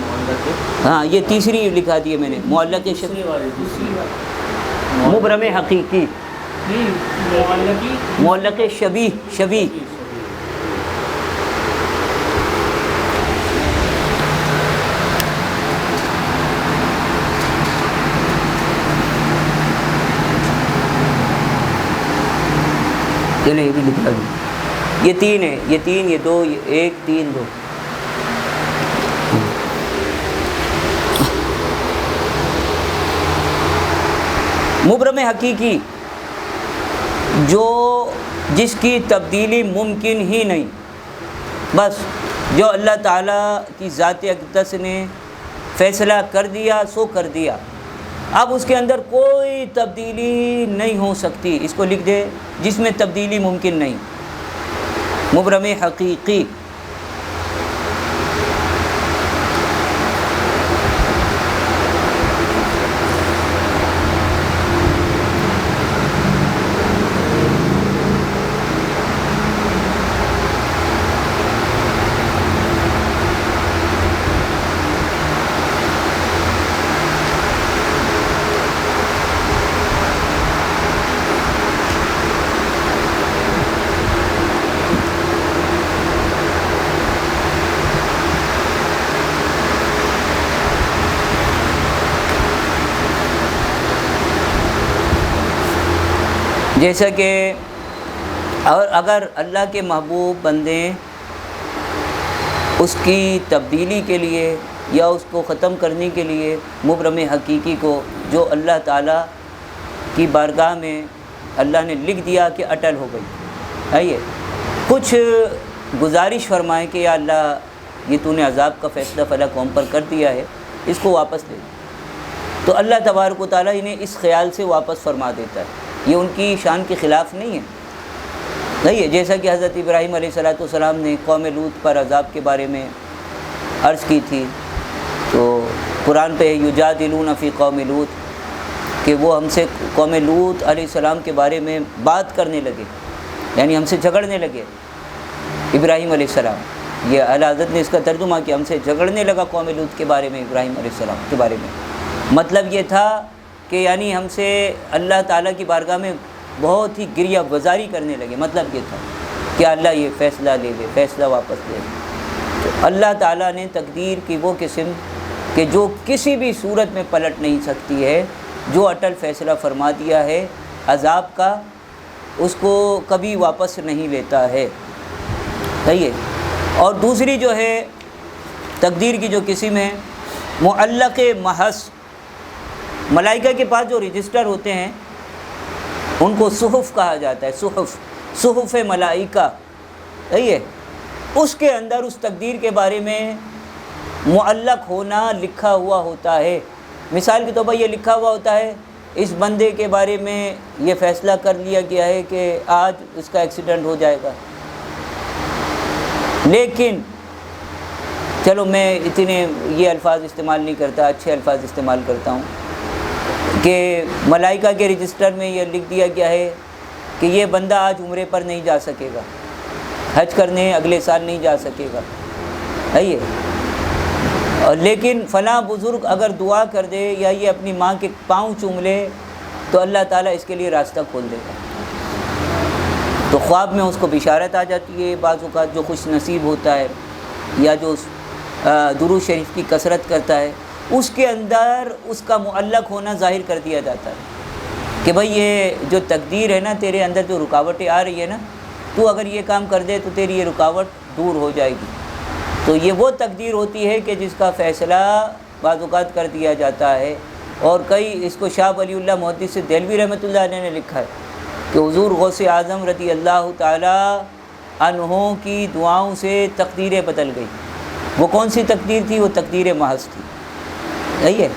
معلق ہاں یہ تیسری لکھا دی ہے میں نے معلق دوسری والی مبرم حقیقی معلق شبیہ شبیہ چلے یہ بھی لکھا دی یہ تین ہے یہ تین یہ دو یہ ایک تین دو مبرم حقیقی جو جس کی تبدیلی ممکن ہی نہیں، بس جو اللہ تعالیٰ کی ذات اقدس نے فیصلہ کر دیا سو کر دیا، اب اس کے اندر کوئی تبدیلی نہیں ہو سکتی، اس کو لکھ دے جس میں تبدیلی ممکن نہیں، مبرم حقیقی۔ جیسا کہ اور اگر اللہ کے محبوب بندے اس کی تبدیلی کے لیے یا اس کو ختم کرنے کے لیے مبرم حقیقی کو جو اللہ تعالیٰ کی بارگاہ میں اللہ نے لکھ دیا کہ اٹل ہو گئی، آئیے کچھ گزارش فرمائیں کہ یا اللہ یہ تو نے عذاب کا فیصلہ فلاں قوم پر کر دیا ہے، اس کو واپس دے، تو اللہ تبارک و تعالیٰ انہیں اس خیال سے واپس فرما دیتا ہے، یہ ان کی شان کے خلاف نہیں ہے، جیسا کہ حضرت ابراہیم علیہ السلام نے قوم لوط پر عذاب کے بارے میں عرض کی تھی، تو قرآن پہ یجادلون فی قوم لوط کہ وہ ہم سے قوم لوط علیہ السلام کے بارے میں بات کرنے لگے، یعنی ہم سے جھگڑنے لگے ابراہیم علیہ السلام، یہ اعلیٰ حضرت نے اس کا ترجمہ کہ ہم سے جھگڑنے لگا قوم لوط کے بارے میں، ابراہیم علیہ السلام کے بارے میں، مطلب یہ تھا کہ یعنی ہم سے اللہ تعالیٰ کی بارگاہ میں بہت ہی گریہ گزاری کرنے لگے، مطلب یہ تھا کہ اللہ یہ فیصلہ لے لے، فیصلہ واپس لے لے۔ تو اللہ تعالیٰ نے تقدیر کی وہ قسم کہ جو کسی بھی صورت میں پلٹ نہیں سکتی ہے، جو اٹل فیصلہ فرما دیا ہے عذاب کا، اس کو کبھی واپس نہیں لیتا ہے، صحیح ہے۔ اور دوسری جو ہے تقدیر کی جو قسم ہے معلق محض، ملائکہ کے پاس جو رجسٹر ہوتے ہیں ان کو صحف کہا جاتا ہے، صحف ملائکہ، صحیح ہے، اس کے اندر اس تقدیر کے بارے میں معلق ہونا لکھا ہوا ہوتا ہے۔ مثال کے طور پر یہ لکھا ہوا ہوتا ہے اس بندے کے بارے میں یہ فیصلہ کر لیا گیا ہے کہ آج اس کا ایکسیڈنٹ ہو جائے گا، لیکن چلو میں اتنے یہ الفاظ استعمال نہیں کرتا، اچھے الفاظ استعمال کرتا ہوں کہ ملائکہ کے رجسٹر میں یہ لکھ دیا گیا ہے کہ یہ بندہ آج عمرے پر نہیں جا سکے گا، حج کرنے اگلے سال نہیں جا سکے گا، ہے یہ، اور لیکن فلاں بزرگ اگر دعا کر دے یا یہ اپنی ماں کے پاؤں چوم لے تو اللہ تعالیٰ اس کے لیے راستہ کھول دے گا۔ تو خواب میں اس کو بشارت آ جاتی ہے، بعض اوقات جو خوش نصیب ہوتا ہے یا جو درود شریف کی کثرت کرتا ہے اس کے اندر اس کا معلق ہونا ظاہر کر دیا جاتا ہے کہ بھئی یہ جو تقدیر ہے نا، تیرے اندر جو رکاوٹیں آ رہی ہے نا، تو اگر یہ کام کر دے تو تیری یہ رکاوٹ دور ہو جائے گی۔ تو یہ وہ تقدیر ہوتی ہے کہ جس کا فیصلہ بعض اوقات کر دیا جاتا ہے، اور کئی اس کو شاہ ولی اللہ محدث دہلوی رحمۃ اللہ علیہ نے لکھا ہے کہ حضور غوث اعظم رضی اللہ تعالی عنہ کی دعاؤں سے تقدیریں بدل گئی۔ وہ کون سی تقدیر تھی؟ وہ تقدیر محض تھی، صحیح ہے۔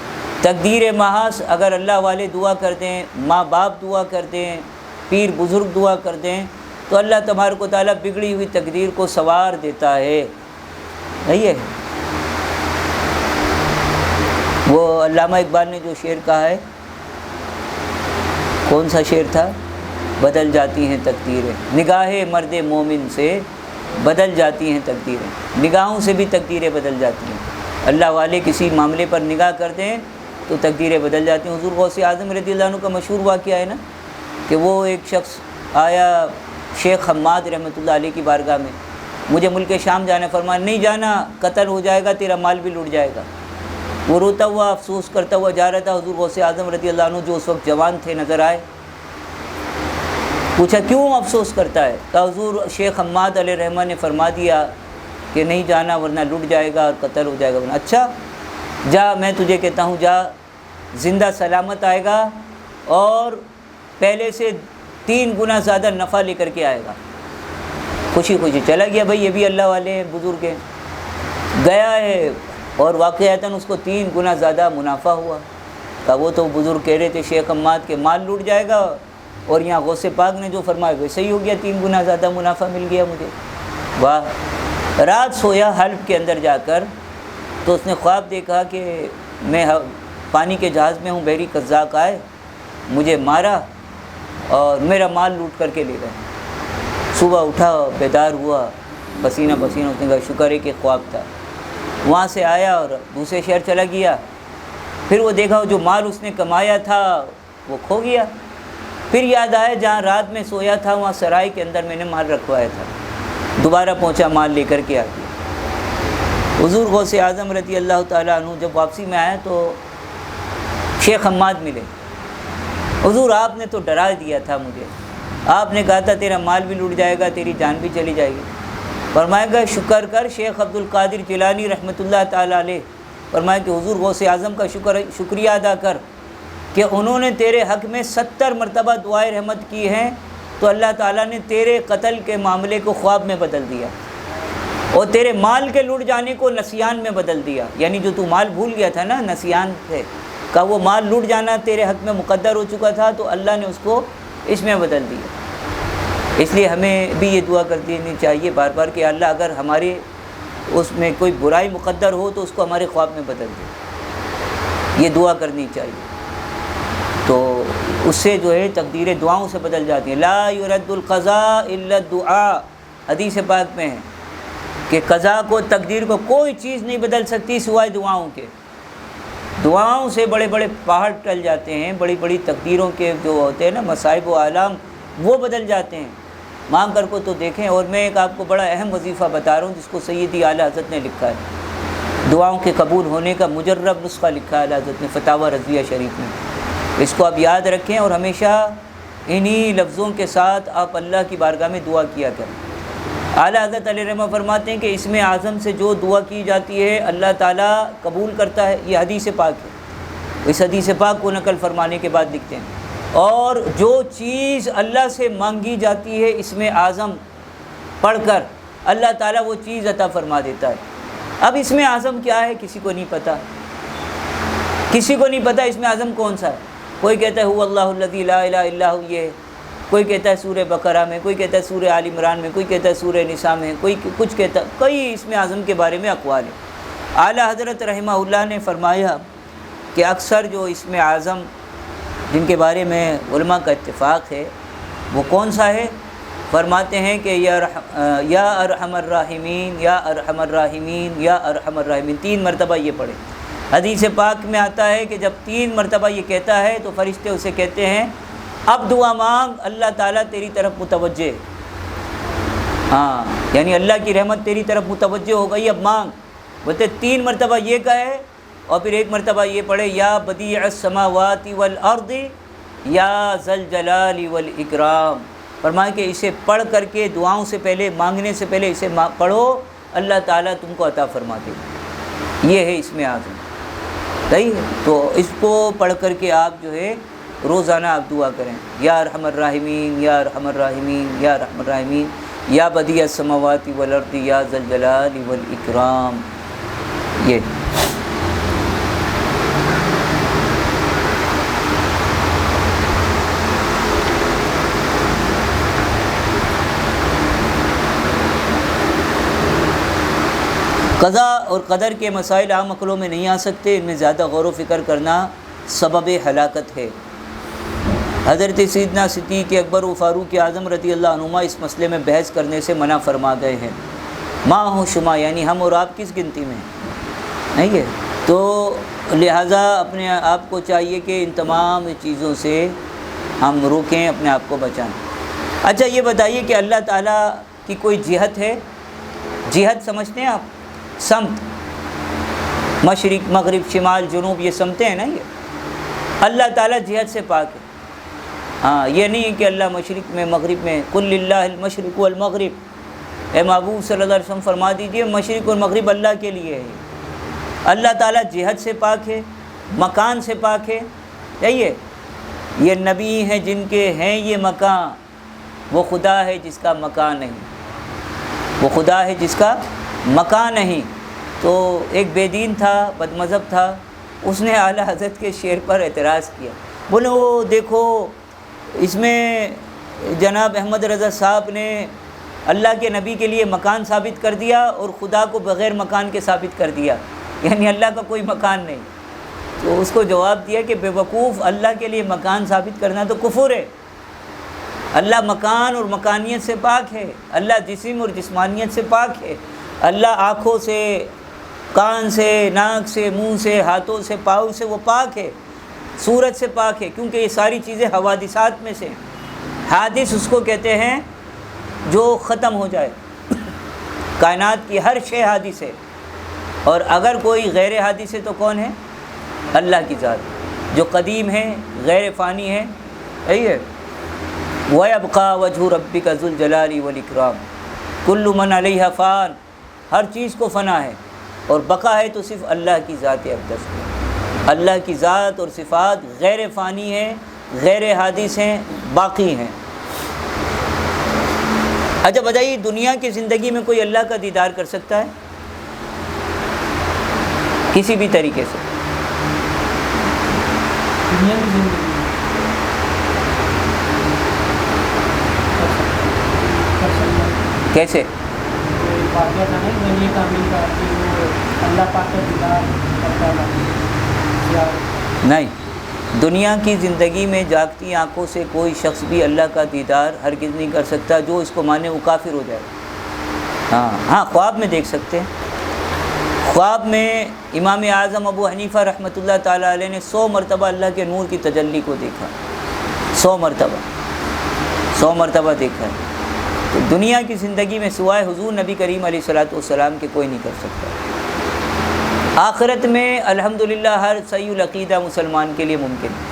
تقدیر محض اگر اللہ والے دعا کر دیں، ماں باپ دعا کر دیں، پیر بزرگ دعا کر دیں، تو اللہ تبارک و تعالیٰ بگڑی ہوئی تقدیر کو سنوار دیتا ہے، صحیح ہے۔ وہ علامہ اقبال نے جو شعر کہا ہے، کون سا شعر تھا؟ بدل جاتی ہیں تقدیریں، نگاہ مرد مومن سے بدل جاتی ہیں تقدیریں، نگاہوں سے بھی تقدیریں بدل جاتی ہیں۔ اللہ والے کسی معاملے پر نگاہ کرتے ہیں تو تقدیریں بدل جاتی ہیں۔ حضور غوث اعظم رضی اللہ عنہ کا مشہور واقعہ ہے نا کہ وہ ایک شخص آیا شیخ حماد رحمۃ اللہ علیہ کی بارگاہ میں، مجھے ملک شام جانا، فرمایا نہیں جانا، قتل ہو جائے گا، تیرا مال بھی لوٹ جائے گا۔ وہ روتا ہوا افسوس کرتا ہوا جا رہا تھا۔ حضور غوث اعظم رضی اللہ عنہ جو اس وقت جوان تھے نظر آئے، پوچھا کیوں افسوس کرتا ہے؟ کہا حضور شیخ حماد علیہ رحمہ نے فرما دیا کہ نہیں جانا ورنہ لٹ جائے گا اور قتل ہو جائے گا۔ اچھا جا، میں تجھے کہتا ہوں جا، زندہ سلامت آئے گا اور پہلے سے 3 گنا زیادہ نفع لے کر کے آئے گا۔ خوشی خوشی چلا گیا، بھائی یہ بھی اللہ والے ہیں، بزرگ ہیں، گیا ہے اور واقعتاً اس کو 3 گنا زیادہ منافع ہوا۔ کہا وہ تو بزرگ کہہ رہے تھے شیخ حماد کے مال لوٹ جائے گا، اور یہاں غوث پاک نے جو فرمایا ویسے ہی ہو گیا، 3 گنا زیادہ منافع مل گیا مجھے۔ واہ! رات سویا حلب کے اندر جا کر تو اس نے خواب دیکھا کہ میں پانی کے جہاز میں ہوں، بحری قزاق آئے، مجھے مارا اور میرا مال لوٹ کر کے لے گئے۔ صبح اٹھا، بیدار ہوا، پسینہ پسینہ، اس نے کہا شکر ہے کہ خواب تھا۔ وہاں سے آیا اور دوسرے شہر چلا گیا، پھر وہ دیکھا جو مال اس نے کمایا تھا وہ کھو گیا۔ پھر یاد آیا جہاں رات میں سویا تھا وہاں سرائے کے اندر میں نے مال رکھوایا تھا۔ دوبارہ پہنچا، مال لے کر کے آ گیا۔ حضور غوث اعظم رضی اللہ تعالیٰ عنہ جب واپسی میں آیا تو شیخ حماد ملے۔ حضور آپ نے تو ڈرا دیا تھا مجھے، آپ نے کہا تھا تیرا مال بھی لوٹ جائے گا، تیری جان بھی چلی جائے گی۔ فرمایا گا شکر کر شیخ عبد القادر جیلانی رحمۃ اللہ تعالیٰ علیہ، فرمایا کہ حضور غوث اعظم کا شکریہ ادا کر کہ انہوں نے تیرے حق میں 70 مرتبہ دعائے رحمت کی ہیں، تو اللہ تعالیٰ نے تیرے قتل کے معاملے کو خواب میں بدل دیا اور تیرے مال کے لٹ جانے کو نسیان میں بدل دیا۔ یعنی جو تو مال بھول گیا تھا نا، نسیان سے کا وہ مال لٹ جانا تیرے حق میں مقدر ہو چکا تھا، تو اللہ نے اس کو اس میں بدل دیا۔ اس لیے ہمیں بھی یہ دعا کر دینی چاہیے بار بار کہ اللہ اگر ہمارے اس میں کوئی برائی مقدر ہو تو اس کو ہمارے خواب میں بدل دے، یہ دعا کرنی چاہیے۔ تو اس سے جو ہے تقدیریں دعاؤں سے بدل جاتی ہیں۔ لا يرد القضاء الا الدعاء، حدیث پاک میں ہے کہ قضا کو، تقدیر کو کوئی چیز نہیں بدل سکتی سوائے دعاؤں کے۔ دعاؤں سے بڑے بڑے پہاڑ ٹل جاتے ہیں، بڑی بڑی تقدیروں کے جو ہوتے ہیں نا مصائب و آلام، وہ بدل جاتے ہیں۔ مانگ کر کو تو دیکھیں۔ اور میں ایک آپ کو بڑا اہم وظیفہ بتا رہا ہوں جس کو سیدی اعلیٰ حضرت نے لکھا ہے، دعاؤں کے قبول ہونے کا مجرب نسخہ لکھا ہے اعلیٰ حضرت نے فتاوی رضویہ شریف میں۔ اس کو آپ یاد رکھیں اور ہمیشہ انہی لفظوں کے ساتھ آپ اللہ کی بارگاہ میں دعا کیا کریں۔ اعلیٰ حضرت علیہ رحمہ فرماتے ہیں کہ اسم اعظم سے جو دعا کی جاتی ہے اللہ تعالیٰ قبول کرتا ہے۔ یہ حدیث پاک ہے، اس حدیث پاک کو نقل فرمانے کے بعد لکھتے ہیں، اور جو چیز اللہ سے مانگی جاتی ہے اسم اعظم پڑھ کر اللہ تعالیٰ وہ چیز عطا فرما دیتا ہے۔ اب اسم اعظم کیا ہے کسی کو نہیں پتہ، کسی کو نہیں پتہ اسم اعظم کون سا ہے۔ کوئی کہتا ہے هو اللہ الذی لا الہ الا هو، یہ کوئی کہتا ہے سورہ بقرہ میں، کوئی کہتا ہے سورہ آل عمران میں، کوئی کہتا ہے سورہ نساء میں، کوئی کچھ کہتا ہے۔ کئی اسم اعظم کے بارے میں اقوال ہیں۔ اعلیٰ حضرت رحمہ اللہ نے فرمایا کہ اکثر جو اسم اعظم جن کے بارے میں علماء کا اتفاق ہے وہ کون سا ہے، فرماتے ہیں کہ یا ارحم الراحمین، یا ارحم الراحمین، یا ارحم الراحمین، 3 مرتبہ یہ پڑھیں۔ حدیث پاک میں آتا ہے کہ جب 3 مرتبہ یہ کہتا ہے تو فرشتے اسے کہتے ہیں اب دعا مانگ، اللہ تعالیٰ تیری طرف متوجہ، ہاں یعنی اللہ کی رحمت تیری طرف متوجہ ہو گئی، اب مانگ۔ بولتے 3 مرتبہ یہ کہے اور پھر 1 مرتبہ یہ پڑھے یا بدیع السماوات والارض یا ذا الجلال والاکرام۔ فرمائے کہ اسے پڑھ کر کے دعاؤں سے پہلے، مانگنے سے پہلے اسے پڑھو، اللہ تعالیٰ تم کو عطا فرما دے گا۔ یہ ہے اسم اعظم، صحیح ہے۔ تو اس کو پڑھ کر کے آپ جو ہے روزانہ آپ دعا کریں، یا ارحم الراحمین، یا ارحم الراحمین، یا ارحم الراحمین، یا بدیع السماوات والارض یا ذا الجلال والاکرام۔ یہ قضا اور قدر کے مسائل عام عقلوں میں نہیں آ سکتے، ان میں زیادہ غور و فکر کرنا سبب ہلاکت ہے۔ حضرت سیدنا صدیق اکبر و فاروق اعظم رضی اللہ عنہما اس مسئلے میں بحث کرنے سے منع فرما گئے ہیں۔ ما ہو شما یعنی ہم اور آپ کس گنتی میں ہیں، نہیں ہے؟ تو لہٰذا اپنے آپ کو چاہیے کہ ان تمام چیزوں سے ہم روکیں، اپنے آپ کو بچائیں۔ اچھا یہ بتائیے کہ اللہ تعالیٰ کی کوئی جہت ہے؟ جہت سمجھتے ہیں آپ؟ سمت، مشرق مغرب شمال جنوب، یہ سمتے ہیں نا؟ یہ اللہ تعالیٰ جہت سے پاک ہے۔ ہاں یہ نہیں ہے کہ اللہ مشرق میں مغرب میں، قل للہ المشرق والمغرب، اے محبوب صلی اللہ علیہ وسلم فرما دیجئے مشرق اور مغرب اللہ کے لیے ہے۔ اللہ تعالیٰ جہت سے پاک ہے، مکان سے پاک ہے، چاہیے یہ نبی ہیں جن کے ہیں یہ مکان، وہ خدا ہے جس کا مکان نہیں، وہ خدا ہے جس کا مکان نہیں۔ تو ایک بے دین تھا، بد مذہب تھا، اس نے اعلیٰ حضرت کے شعر پر اعتراض کیا، بولے وہ دیکھو اس میں جناب احمد رضا صاحب نے اللہ کے نبی کے لیے مکان ثابت کر دیا اور خدا کو بغیر مکان کے ثابت کر دیا، یعنی اللہ کا کوئی مکان نہیں۔ تو اس کو جواب دیا کہ بے وقوف، اللہ کے لیے مکان ثابت کرنا تو کفر ہے۔ اللہ مکان اور مکانیت سے پاک ہے، اللہ جسم اور جسمانیت سے پاک ہے، اللہ آنکھوں سے، کان سے، ناک سے، منہ سے، ہاتھوں سے، پاؤں سے وہ پاک ہے، صورت سے پاک ہے، کیونکہ یہ ساری چیزیں حوادثات میں سے ہیں۔ حادث اس کو کہتے ہیں جو ختم ہو جائے، کائنات کی ہر شے حادث ہے، اور اگر کوئی غیر حادث ہے تو کون ہے؟ اللہ کی ذات جو قدیم ہے، غیر فانی ہے، یہی ہے۔ وَيَبْقَى وَجْهُ رَبِّكَ ذُو الْجَلَالِ وَالْإِكْرَامِ، کُلُّ مَنْ عَلَيْهَا فان، ہر چیز کو فنا ہے اور بقا ہے تو صرف اللہ کی ذات اقدس ہے۔ اللہ کی ذات اور صفات غیر فانی ہیں، غیر حادث ہیں، باقی ہیں۔ اچھا بتائیے دنیا کی زندگی میں کوئی اللہ کا دیدار کر سکتا ہے کسی بھی طریقے سے؟ دنیا کی زندگی کیسے؟ واقعہ تھا نہیں بنی کامل کا کہ وہ اللہ پاک کا دیدار کرتا تھا؟ نہیں، دنیا کی زندگی میں جاگتی آنکھوں سے کوئی شخص بھی اللہ کا دیدار ہرگز نہیں کر سکتا، جو اس کو مانے وہ کافر ہو جائے۔ ہاں خواب میں دیکھ سکتے ہیں۔ خواب میں امام اعظم ابو حنیفہ رحمۃ اللہ تعالیٰ علیہ نے 100 مرتبہ اللہ کے نور کی تجلی کو دیکھا، 100 مرتبہ دیکھا ہے۔ تو دنیا کی زندگی میں سوائے حضور نبی کریم علیہ الصلوۃ والسلام کے کوئی نہیں کر سکتا۔ آخرت میں الحمدللہ ہر صحیح العقیدہ مسلمان کے لیے ممکن ہے،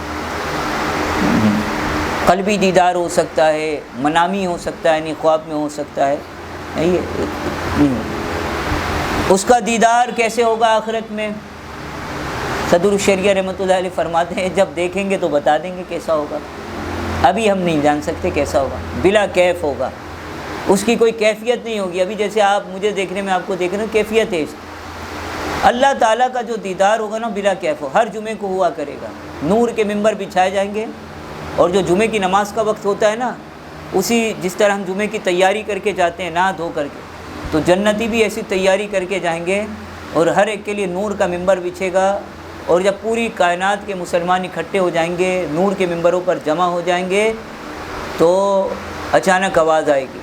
قلبی دیدار ہو سکتا ہے، منامی ہو سکتا ہے، یعنی خواب میں ہو سکتا ہے، اس کا دیدار کیسے ہوگا آخرت میں؟ صدر الشریعہ رحمۃ اللہ علیہ فرماتے ہیں جب دیکھیں گے تو بتا دیں گے کیسا ہوگا، ابھی ہم نہیں جان سکتے کیسا ہوگا، بلا کیف ہوگا، اس کی کوئی کیفیت نہیں ہوگی۔ ابھی جیسے آپ مجھے دیکھنے میں آپ کو دیکھ رہے ہیں، کیفیت ہے اس کی۔ اللہ تعالیٰ کا جو دیدار ہوگا نا بلا کیف ہو، ہر جمعے کو ہوا کرے گا، نور کے ممبر بچھائے جائیں گے، اور جو جمعے کی نماز کا وقت ہوتا ہے نا، اسی جس طرح ہم جمعے کی تیاری کر کے جاتے ہیں نہا دھو کر کے، تو جنتی بھی ایسی تیاری کر کے جائیں گے، اور ہر ایک کے لیے نور کا ممبر بچھے گا، اور جب پوری کائنات کے مسلمان اکٹھے ہو جائیں گے، نور کے ممبروں پر جمع ہو جائیں گے، تو اچانک آواز آئے گی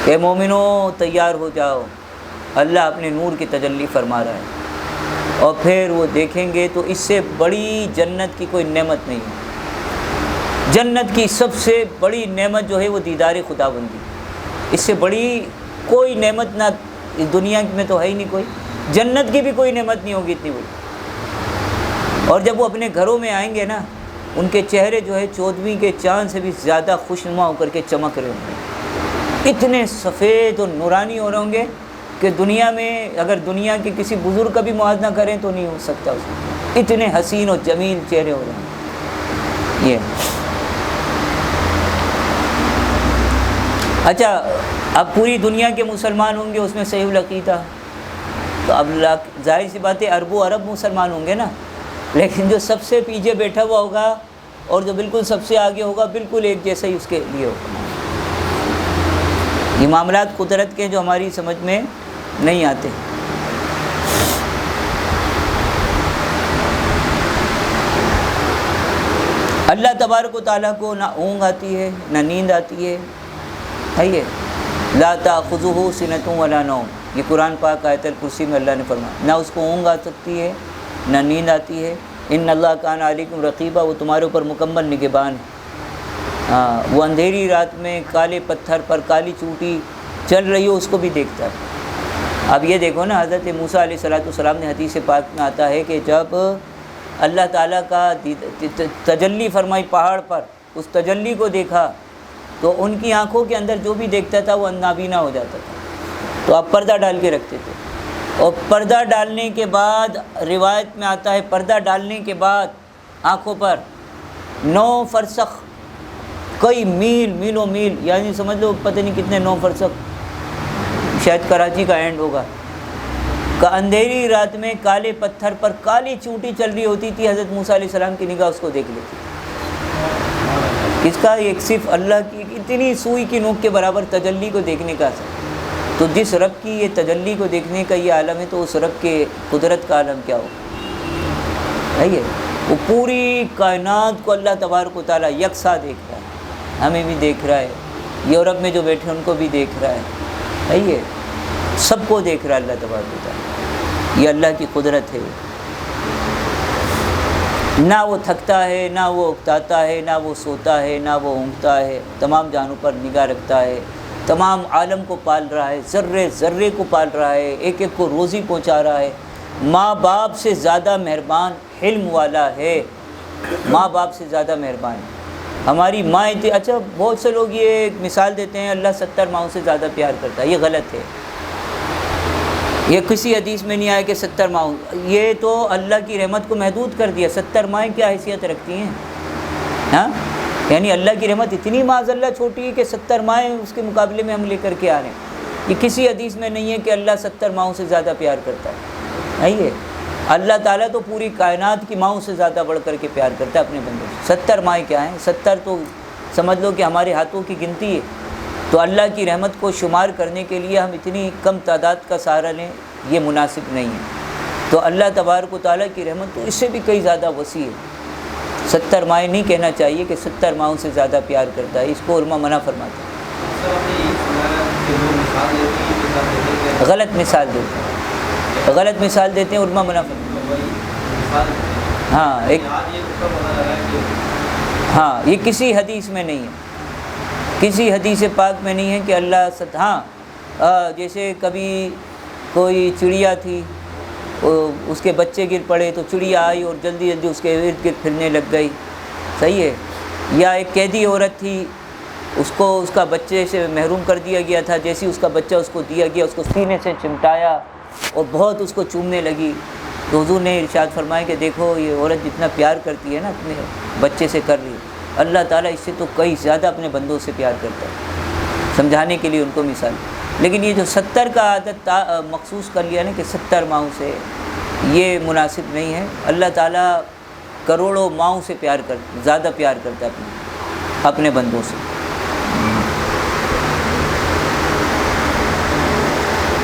کہ مومنو تیار ہو جاؤ، اللہ اپنے نور کی تجلی فرما رہا ہے۔ اور پھر وہ دیکھیں گے تو اس سے بڑی جنت کی کوئی نعمت نہیں ہے۔ جنت کی سب سے بڑی نعمت جو ہے وہ دیدار خدا بندی، اس سے بڑی کوئی نعمت نہ اس دنیا میں تو ہے ہی نہیں، کوئی جنت کی بھی کوئی نعمت نہیں ہوگی اتنی بڑی۔ اور جب وہ اپنے گھروں میں آئیں گے نا، ان کے چہرے جو ہے 14ویں کے چاند سے بھی زیادہ خوشنما ہو کر کے چمک رہے ہوں گے، اتنے سفید اور نورانی ہو رہے ہوں گے کہ دنیا میں اگر دنیا کے کسی بزرگ کا بھی موازنہ کریں تو نہیں ہو سکتا اس میں، اتنے حسین اور جمیل چہرے ہو رہے ہیں یہ۔ اچھا اب پوری دنیا کے مسلمان ہوں گے اس میں صحیح العقیدہ، تو اب ظاہر سی بات ہے اربوں ارب مسلمان ہوں گے نا، لیکن جو سب سے پیچھے بیٹھا ہوا ہوگا اور جو بالکل سب سے آگے ہوگا بالکل ایک جیسا ہی اس کے لیے ہوگا۔ یہ معاملات قدرت کے جو ہماری سمجھ میں نہیں آتے۔ اللہ تبارک و تعالیٰ کو نہ اونگ آتی ہے نہ نیند آتی ہے یہ لا تأخذہ سنۃ ولا نوم، یہ قرآن پاک آیت الکرسی میں اللہ نے فرمایا، نہ اس کو اونگ آ سکتی ہے نہ نیند آتی ہے۔ ان اللہ کان علیکم رقیبہ، وہ تمہارے اوپر مکمل نگہبان ہے۔ ہاں، وہ اندھیری رات میں کالے پتھر پر کالی چونٹی چل رہی ہو اس کو بھی دیکھتا ہے۔ اب یہ دیکھو نا، حضرت موسیٰ علیہ السلام نے حدیث پاک میں آتا ہے کہ جب اللہ تعالیٰ کا تجلی فرمائی پہاڑ پر، اس تجلی کو دیکھا تو ان کی آنکھوں کے اندر جو بھی دیکھتا تھا وہ نابینا ہو جاتا تھا، تو آپ پردہ ڈال کے رکھتے تھے، اور پردہ ڈالنے کے بعد روایت میں آتا ہے پردہ ڈالنے کے بعد آنکھوں پر 9 فرسخ، کئی میلوں میل، یعنی سمجھ لو پتہ نہیں کتنے 9 فرسخ، شاید کراچی کا اینڈ ہوگا، کہ اندھیری رات میں کالے پتھر پر کالی چونٹی چل رہی ہوتی تھی، حضرت موسیٰ علیہ السلام کی نگاہ اس کو دیکھ لیتی۔ اس کا ایک صرف اللہ کی اتنی سوئی کی نوک کے برابر تجلی کو دیکھنے کا اثر، تو جس رب کی یہ تجلی کو دیکھنے کا یہ عالم ہے تو اس رب کے قدرت کا عالم کیا ہو ہے؟ وہ پوری کائنات کو اللہ تبارک و تعالیٰ یکساں دیکھ رہا ہے، ہمیں بھی دیکھ رہا ہے، یورپ میں جو بیٹھے ان کو بھی دیکھ رہا ہے، یہ سب کو دیکھ رہا ہے اللہ تبارک و تعالیٰ، یہ اللہ کی قدرت ہے۔ نہ وہ تھکتا ہے، نہ وہ اکتاتا ہے، نہ وہ سوتا ہے، نہ وہ اونگتا ہے، تمام جانوں پر نگاہ رکھتا ہے، تمام عالم کو پال رہا ہے، ذرے ذرے کو پال رہا ہے، ایک ایک کو روزی پہنچا رہا ہے، ماں باپ سے زیادہ مہربان حلم والا ہے، ماں باپ سے زیادہ مہربان ہے۔ ہماری ماں اچھا بہت سے لوگ یہ ایک مثال دیتے ہیں اللہ 70 ماؤں سے زیادہ پیار کرتا ہے، یہ غلط ہے، یہ کسی حدیث میں نہیں آیا کہ 70 ماؤں، یہ تو اللہ کی رحمت کو محدود کر دیا۔ 70 مائیں کیا حیثیت رکھتی ہیں؟ ہاں، یعنی اللہ کی رحمت اتنی معاذ اللہ چھوٹی ہے کہ 70 مائیں اس کے مقابلے میں ہم لے کر کے آ رہے ہیں۔ یہ کسی حدیث میں نہیں ہے کہ اللہ 70 ماؤں سے زیادہ پیار کرتا ہے، یہ اللہ تعالیٰ تو پوری کائنات کی ماؤں سے زیادہ بڑھ کر کے پیار کرتا ہے اپنے بندوں سے۔ 70 مائیں کیا ہیں؟ 70 تو سمجھ لو کہ ہمارے ہاتھوں کی گنتی ہے، تو اللہ کی رحمت کو شمار کرنے کے لیے ہم اتنی کم تعداد کا سہارا لیں، یہ مناسب نہیں ہے۔ تو اللہ تبارک و تعالیٰ کی رحمت تو اس سے بھی کئی زیادہ وسیع ہے۔ 70 مائیں نہیں کہنا چاہیے کہ 70 ماؤں سے زیادہ پیار کرتا ہے، اس کو علماء منع فرماتے ہیں، غلط مثال دیتے ہیں، غلط مثال دیتے ہیں، علماء منع فرماتے ہیں۔ ہاں یہ کسی حدیث میں نہیں ہے، کسی حدیث پاک میں نہیں ہے کہ اللہ جیسے کبھی کوئی چڑیا تھی، اس کے بچے گر پڑے تو چڑیا آئی اور جلدی جلدی اس کے ارد گرد پھرنے لگ گئی، صحیح ہے۔ یا ایک قیدی عورت تھی، اس کو اس کا بچے سے محروم کر دیا گیا تھا، جیسے اس کا بچہ اس کو دیا گیا، اس کو سینے سے چمٹایا اور بہت اس کو چومنے لگی، تو حضور نے ارشاد فرمایا کہ دیکھو یہ عورت جتنا پیار کرتی ہے نا اپنے بچے سے کر رہی ہے، اللہ تعالیٰ اس سے تو کئی زیادہ اپنے بندوں سے پیار کرتا ہے، سمجھانے کے لیے ان کو مثال۔ لیکن یہ جو 70 کا عادت مخصوص کر لیا نا کہ 70 ماؤں سے، یہ مناسب نہیں ہے۔ اللہ تعالیٰ کروڑوں ماؤں سے زیادہ پیار کرتا ہے اپنے بندوں سے۔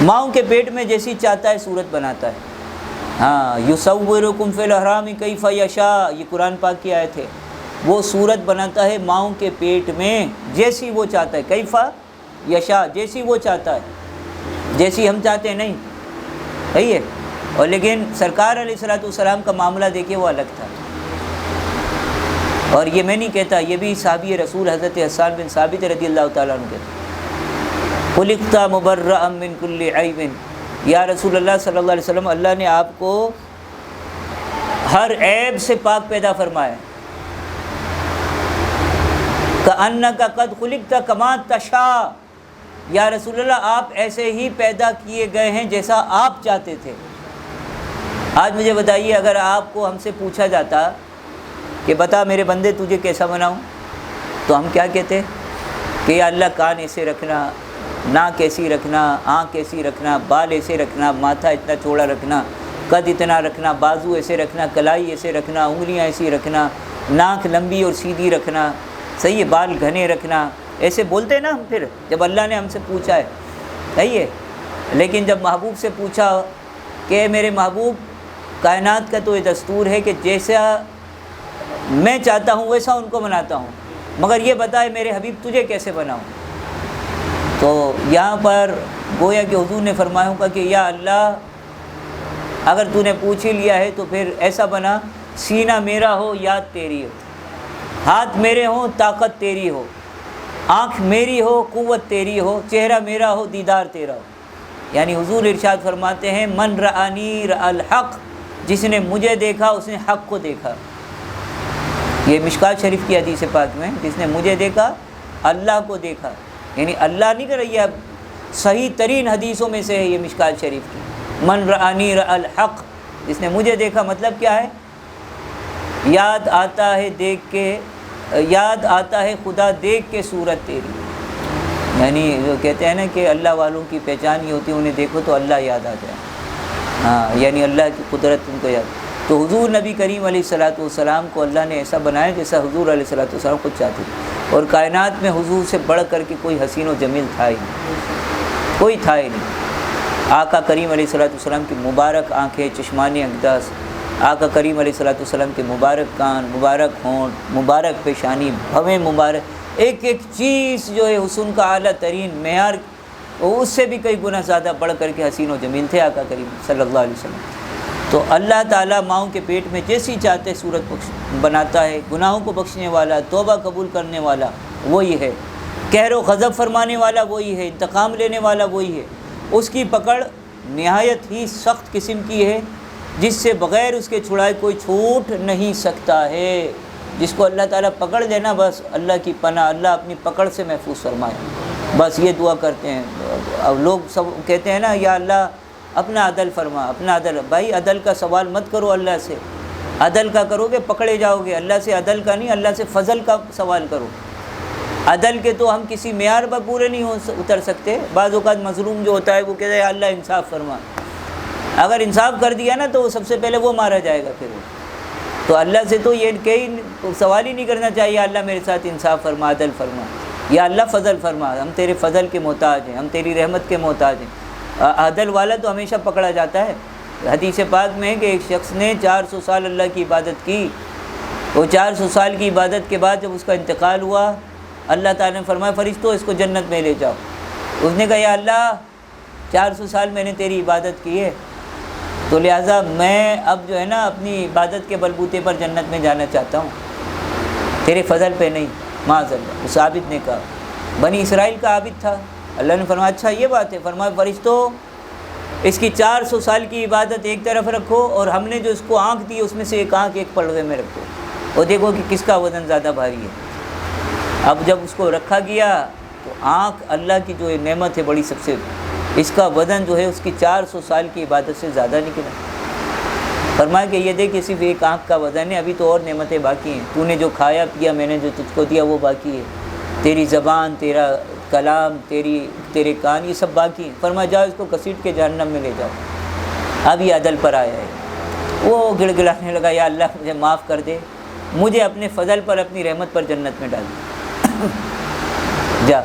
ماؤں کے پیٹ میں جیسی چاہتا ہے صورت بناتا ہے۔ ہاں، یصورکم فی الاحرام کیف یشاء، یہ قرآن پاک کی آیت ہے، وہ صورت بناتا ہے ماؤں کے پیٹ میں جیسی وہ چاہتا ہے، کیف یشاء، جیسی وہ چاہتا ہے، جیسی ہم چاہتے ہیں نہیں، صحیح ہے۔ اور لیکن سرکار علیہ السلام کا معاملہ دیکھیے وہ الگ تھا، اور یہ میں نہیں کہتا، یہ بھی صحابی رسول حضرت حسان بن ثابت رضی اللہ تعالیٰ عنہ کہتے ہیں، خلقت مبرأ من کل عیب، یا رسول اللہ صلی اللہ علیہ وسلم، اللہ نے آپ کو ہر عیب سے پاک پیدا فرمایا، کأنک قد خلقت کما تشاء، یا رسول اللہ آپ ایسے ہی پیدا کیے گئے ہیں جیسا آپ چاہتے تھے۔ آج مجھے بتائیے، اگر آپ کو ہم سے پوچھا جاتا کہ بتا میرے بندے تجھے کیسا بناؤں، تو ہم کیا کہتے کہ یا اللہ کان ایسے رکھنا، ناک ایسی رکھنا، آنکھ ایسی رکھنا، بال ایسے رکھنا، ماتھا اتنا چوڑا رکھنا، قد اتنا رکھنا، بازو ایسے رکھنا، کلائی ایسے رکھنا، انگلیاں ایسی رکھنا، ناک لمبی اور سیدھی رکھنا، صحیح ہے، بال گھنے رکھنا، ایسے بولتے نا ہم پھر جب اللہ نے ہم سے پوچھا ہے، صحیح ہے۔ لیکن جب محبوب سے پوچھا کہ میرے محبوب، کائنات کا تو یہ دستور ہے کہ جیسا میں چاہتا ہوں ویسا ان کو بناتا ہوں، مگر یہ بتائے میرے حبیب تجھے کیسے بناؤں؟ تو یہاں پر گویا کہ حضور نے فرمایا ہوگا کہ یا اللہ اگر تو نے پوچھ ہی لیا ہے تو پھر ایسا بنا، سینہ میرا ہو یاد تیری ہو، ہاتھ میرے ہوں طاقت تیری ہو، آنکھ میری ہو قوت تیری ہو، چہرہ میرا ہو دیدار تیرا ہو۔ یعنی حضور ارشاد فرماتے ہیں من رآنی رأى الحق، جس نے مجھے دیکھا اس نے حق کو دیکھا۔ یہ مشکات شریف کی حدیث پاک میں، جس نے مجھے دیکھا اللہ کو دیکھا، یعنی اللہ نہیں کر رہی ہے، صحیح ترین حدیثوں میں سے ہے یہ مشکات شریف کی، من رآنی رأى الحق، جس نے مجھے دیکھا مطلب کیا ہے؟ یاد آتا ہے دیکھ کے، یاد آتا ہے خدا دیکھ کے صورت تیری، یعنی جو کہتے ہیں نا کہ اللہ والوں کی پہچان یہ ہوتی ہے انہیں دیکھو تو اللہ یاد آ جائے، ہاں یعنی اللہ کی قدرت ان کو یاد۔ تو حضور نبی کریم علیہ الصلوۃ والسلام کو اللہ نے ایسا بنایا جیسا حضور علیہ الصلوۃ والسلام خود چاہتے تھے، اور کائنات میں حضور سے بڑھ کر کے کوئی حسین و جمیل تھا ہی نہیں، کوئی تھا ہی نہیں۔ آقا کریم علیہ الصلوۃ والسلام کی مبارک آنکھیں، چشمان اقدس، آقا کریم علیہ الصلوۃ والسلام کے مبارک کان، مبارک ہونٹ، مبارک پیشانی، بھویں مبارک، ایک ایک چیز جو ہے حسن کا اعلیٰ ترین معیار، اس سے بھی کئی گنا زیادہ بڑھ کر کے حسین و جمیل تھے آقا کریم صلی اللہ علیہ وسلم۔ تو اللہ تعالیٰ ماؤں کے پیٹ میں جیسی چاہتے صورت بناتا ہے، گناہوں کو بخشنے والا، توبہ قبول کرنے والا وہی ہے، قہر و غضب فرمانے والا وہی ہے، انتقام لینے والا وہی ہے۔ اس کی پکڑ نہایت ہی سخت قسم کی ہے، جس سے بغیر اس کے چھڑائے کوئی چھوٹ نہیں سکتا ہے۔ جس کو اللہ تعالیٰ پکڑ لینا بس اللہ کی پناہ، اللہ اپنی پکڑ سے محفوظ فرمائے، بس یہ دعا کرتے ہیں۔ اب لوگ سب کہتے ہیں نا یا اللہ اپنا عدل فرما، اپنا عدل، بھائی عدل کا سوال مت کرو اللہ سے، عدل کا کرو گے پکڑے جاؤ گے، اللہ سے عدل کا نہیں، اللہ سے فضل کا سوال کرو۔ عدل کے تو ہم کسی معیار پر پورے نہیں اتر سکتے۔ بعض اوقات مظلوم جو ہوتا ہے وہ کہتا ہے یا اللہ انصاف فرما، اگر انصاف کر دیا نا تو سب سے پہلے وہ مارا جائے گا۔ پھر تو اللہ سے تو یہ کئی سوال ہی نہیں کرنا چاہیے اللہ میرے ساتھ انصاف فرما، عدل فرما، یا اللہ فضل فرما، ہم تیرے فضل کے محتاج ہیں، ہم تیری رحمت کے محتاج ہیں۔ عدل والا تو ہمیشہ پکڑا جاتا ہے۔ حدیث پاک میں ہے کہ ایک شخص نے 400 سال اللہ کی عبادت کی، وہ 400 سال کی عبادت کے بعد جب اس کا انتقال ہوا، اللہ تعالیٰ نے فرمایا فرشتوں اس کو جنت میں لے جاؤ۔ اس نے کہا یا اللہ 400 سال میں نے تیری عبادت کی ہے، تو لہٰذا میں اب جو ہے نا اپنی عبادت کے بلبوتے پر جنت میں جانا چاہتا ہوں، تیرے فضل پہ نہیں۔ معاذ اللہ، اس عابد نے کہا، بنی اسرائیل کا عابد تھا۔ اللہ نے فرمایا اچھا یہ بات ہے، فرمایا فرشتوں اس کی 400 سال کی عبادت ایک طرف رکھو، اور ہم نے جو اس کو آنکھ دی اس میں سے ایک آنکھ ایک پلڑے میں رکھو، اور دیکھو کہ کس کا وزن زیادہ بھاری ہے۔ اب جب اس کو رکھا گیا تو آنکھ اللہ کی جو نعمت ہے بڑی، سب سے اس کا وزن جو ہے اس کی 400 سال کی عبادت سے زیادہ نکلا۔ فرمایا کہ یہ دیکھ صرف ایک آنکھ کا وزن ہے، ابھی تو اور نعمتیں باقی ہیں، تو نے جو کھایا پیا میں نے جو تجھ کو دیا وہ باقی ہے، تیری زبان، تیرا کلام، تیرے کان، یہ سب باقی ہیں۔ فرمایا جاؤ اس کو گھسیٹ کے جہنم میں لے جاؤ، اب یہ عدل پر آیا ہے۔ وہ گڑ گڑانے لگا یا اللہ مجھے معاف کر دے، مجھے اپنے فضل پر، اپنی رحمت پر جنت میں ڈال دے، جا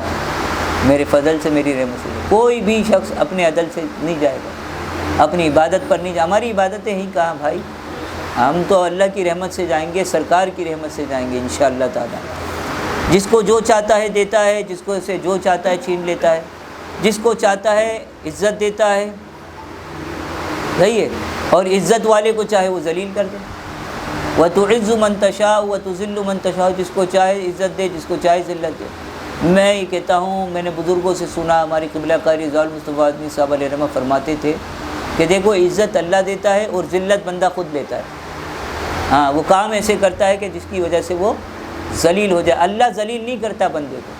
میرے فضل سے، میری رحمت سے۔ کوئی بھی شخص اپنے عدل سے نہیں جائے گا، اپنی عبادت پر نہیں جائے۔ ہماری عبادتیں ہی کہاں بھائی، ہم تو اللہ کی رحمت سے جائیں گے، سرکار کی رحمت سے جائیں گے انشاءاللہ تعالیٰ۔ جس کو جو چاہتا ہے دیتا ہے، جس کو سے جو چاہتا ہے چھین لیتا ہے، جس کو چاہتا ہے عزت دیتا ہے، صحیح ہے، اور عزت والے کو چاہے وہ ذلیل کر دے۔ وَتُعِزُّ مَن تَشَاءُ وَتُذِلُّ مَن تَشَاءُ، جس کو چاہے عزت دے، جس کو چاہے ذلت دے۔ میں یہ کہتا ہوں، میں نے بزرگوں سے سنا، ہمارے قبلہ قاری زال مصطفیٰ آدمی صاحب علیہ رحمہ فرماتے تھے کہ دیکھو عزت اللہ دیتا ہے اور ذلت بندہ خود لیتا ہے۔ ہاں وہ کام ایسے کرتا ہے کہ جس کی وجہ سے وہ ذلیل ہو جائے۔ اللہ ذلیل نہیں کرتا بندے کو،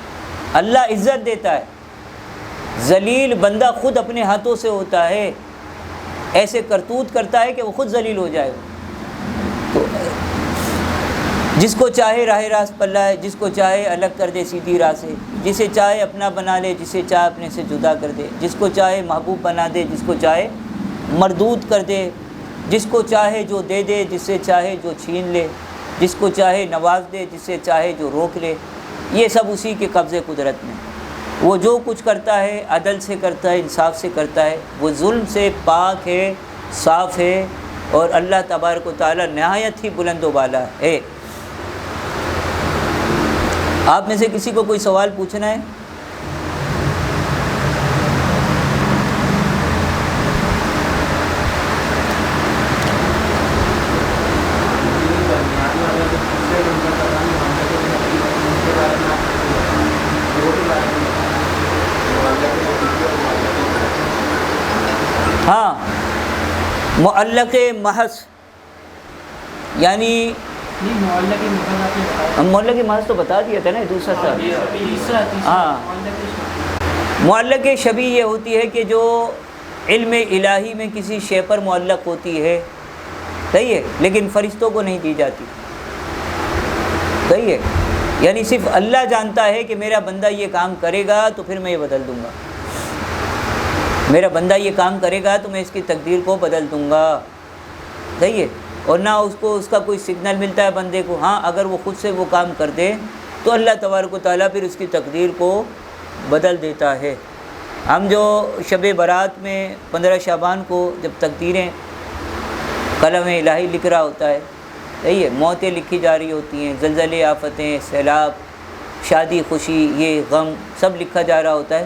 اللہ عزت دیتا ہے، ذلیل بندہ خود اپنے ہاتھوں سے ہوتا ہے، ایسے کرتوت کرتا ہے کہ وہ خود ذلیل ہو جائے۔ تو جس کو چاہے راہ راست پر لائے، جس کو چاہے الگ کر دے سیدھی راہ سے، جسے چاہے اپنا بنا لے، جسے چاہے اپنے سے جدا کر دے، جس کو چاہے محبوب بنا دے، جس کو چاہے مردود کر دے، جس کو چاہے جو دے دے، جس سے چاہے جو چھین لے، جس کو چاہے نواز دے، جس سے چاہے جو روک لے۔ یہ سب اسی کے قبضے قدرت میں۔ وہ جو کچھ کرتا ہے عدل سے کرتا ہے، انصاف سے کرتا ہے، وہ ظلم سے پاک ہے، صاف ہے، اور اللہ تبارک و تعالی نہایت ہی بلند و بالا ہے۔ آپ میں سے کسی کو کوئی سوال پوچھنا ہے؟ ہاں، معلق محض یعنی نہیں، معلق محض آپ نے بتایا، معلق محض تو بتا دیا تھا نا، دوسرا تھا۔ تیسرا ہاں۔ معلق شبیہ۔ معلق شبیہ یہ ہوتی ہے کہ جو علم الہی میں کسی شے پر معلق ہوتی ہے، صحیح ہے، لیکن فرشتوں کو نہیں دی جاتی، صحیح ہے، یعنی صرف اللہ جانتا ہے کہ میرا بندہ یہ کام کرے گا تو پھر میں یہ بدل دوں گا، میرا بندہ یہ کام کرے گا تو میں اس کی تقدیر کو بدل دوں گا، صحیح ہے، اور نہ اس کو اس کا کوئی سگنل ملتا ہے بندے کو۔ ہاں، اگر وہ خود سے وہ کام کر دے تو اللہ تبارک و تعالیٰ پھر اس کی تقدیر کو بدل دیتا ہے۔ ہم جو شب برات میں 15 شعبان کو جب تقدیریں قلم الہی لکھ رہا ہوتا ہے، صحیح ہے، موتیں لکھی جا رہی ہوتی ہیں، زلزلے، آفتیں، سیلاب، شادی، خوشی، یہ غم سب لکھا جا رہا ہوتا ہے،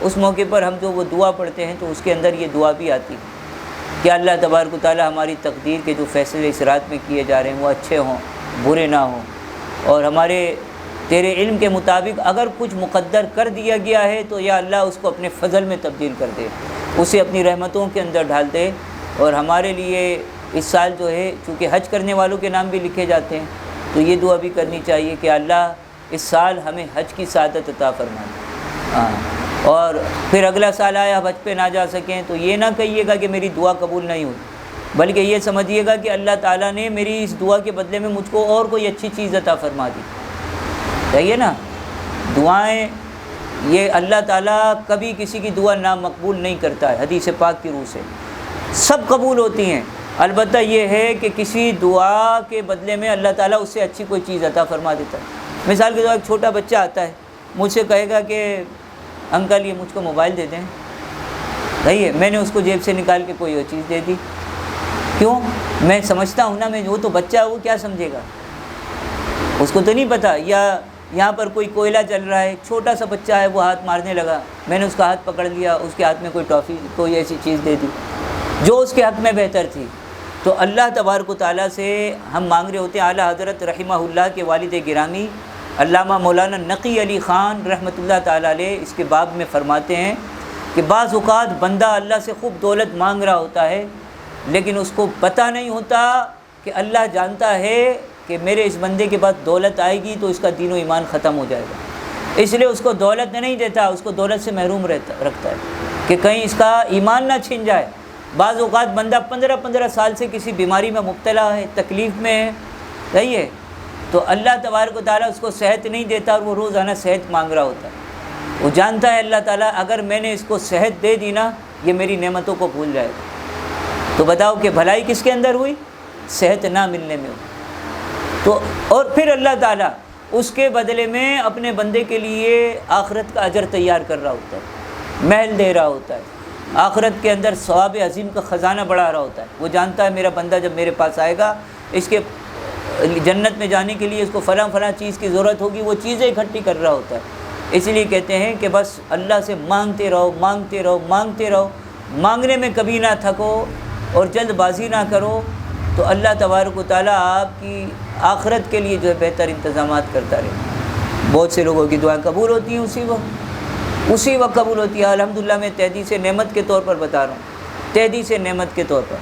اس موقع پر ہم جو وہ دعا پڑھتے ہیں تو اس کے اندر یہ دعا بھی آتی ہے کہ اللہ تبارک و تعالیٰ ہماری تقدیر کے جو فیصلے اس رات میں کیے جا رہے ہیں وہ اچھے ہوں، برے نہ ہوں، اور ہمارے تیرے علم کے مطابق اگر کچھ مقدر کر دیا گیا ہے تو یا اللہ اس کو اپنے فضل میں تبدیل کر دے، اسے اپنی رحمتوں کے اندر ڈال دے۔ اور ہمارے لیے اس سال جو ہے چونکہ حج کرنے والوں کے نام بھی لکھے جاتے ہیں تو یہ دعا بھی کرنی چاہیے کہ اللہ اس سال ہمیں حج کی سعادت عطا فرما دے۔ ہاں، اور پھر اگلا سال آیا حج پہ نہ جا سکیں تو یہ نہ کہیے گا کہ میری دعا قبول نہیں ہوئی، بلکہ یہ سمجھیے گا کہ اللہ تعالیٰ نے میری اس دعا کے بدلے میں مجھ کو اور کوئی اچھی چیز عطا فرما دی، صحیح ہے نا۔ دعائیں یہ اللہ تعالیٰ کبھی کسی کی دعا نامقبول نہیں کرتا ہے، حدیث پاک کی روح سے سب قبول ہوتی ہیں، البتہ یہ ہے کہ کسی دعا کے بدلے میں اللہ تعالیٰ اس سے اچھی کوئی چیز عطا فرما دیتا ہے۔ مثال کے طور پر ایک چھوٹا بچہ آتا ہے مجھ سے کہے گا کہ انکل یہ مجھ کو موبائل دے دیں، صحیح ہے، میں نے اس کو جیب سے نکال کے کوئی اور چیز دے دی، کیوں؟ میں سمجھتا ہوں نا، میں وہ تو بچہ ہے، وہ کیا سمجھے گا، اس کو تو نہیں پتہ۔ یا یہاں پر کوئی کوئلہ چل رہا ہے، چھوٹا سا بچہ ہے وہ ہاتھ مارنے لگا، میں نے اس کا ہاتھ پکڑ لیا، اس کے ہاتھ میں کوئی ٹافی کوئی ایسی چیز دے دی جو اس کے حق میں بہتر تھی۔ تو اللہ تبارک و تعالیٰ سے ہم مانگ رہے ہوتے ہیں۔ اعلیٰ حضرت رحمہ اللہ کے والد گرامی علامہ مولانا نقی علی خان رحمۃ اللہ تعالیٰ علیہ اس کے باب میں فرماتے ہیں کہ بعض اوقات بندہ اللہ سے خوب دولت مانگ رہا ہوتا ہے لیکن اس کو پتہ نہیں ہوتا کہ اللہ جانتا ہے کہ میرے اس بندے کے پاس دولت آئے گی تو اس کا دین و ایمان ختم ہو جائے گا، اس لیے اس کو دولت نہیں دیتا، اس کو دولت سے محروم رکھتا ہے کہ کہیں اس کا ایمان نہ چھن جائے۔ بعض اوقات بندہ 15 سال سے کسی بیماری میں مبتلا ہے، تکلیف میں ہے، صحیح ہے، تو اللہ تبارک و تعالیٰ اس کو صحت نہیں دیتا اور وہ روزانہ صحت مانگ رہا ہوتا ہے۔ وہ جانتا ہے اللہ تعالیٰ اگر میں نے اس کو صحت دے دی نا یہ میری نعمتوں کو بھول جائے گا، تو بتاؤ کہ بھلائی کس کے اندر ہوئی؟ صحت نہ ملنے میں ہوئی۔ تو اور پھر اللہ تعالیٰ اس کے بدلے میں اپنے بندے کے لیے آخرت کا اجر تیار کر رہا ہوتا ہے، محل دے رہا ہوتا ہے، آخرت کے اندر ثواب عظیم کا خزانہ بڑھا رہا ہوتا ہے۔ وہ جانتا ہے میرا بندہ جب میرے پاس آئے گا اس کے جنت میں جانے کے لیے اس کو فلاں چیز کی ضرورت ہوگی، وہ چیزیں اکٹھی کر رہا ہوتا ہے۔ اس لیے کہتے ہیں کہ بس اللہ سے مانگتے رہو، مانگتے رہو، مانگتے رہو، مانگنے میں کبھی نہ تھکو اور جلد بازی نہ کرو، تو اللہ تبارک و تعالیٰ آپ کی آخرت کے لیے جو ہے بہتر انتظامات کرتا رہے۔ بہت سے لوگوں کی دعائیں قبول ہوتی ہیں اسی وقت قبول ہوتی ہے۔ الحمدللہ میں تحدیث نعمت کے طور پر بتا رہا ہوں، تحدیث نعمت کے طور پر،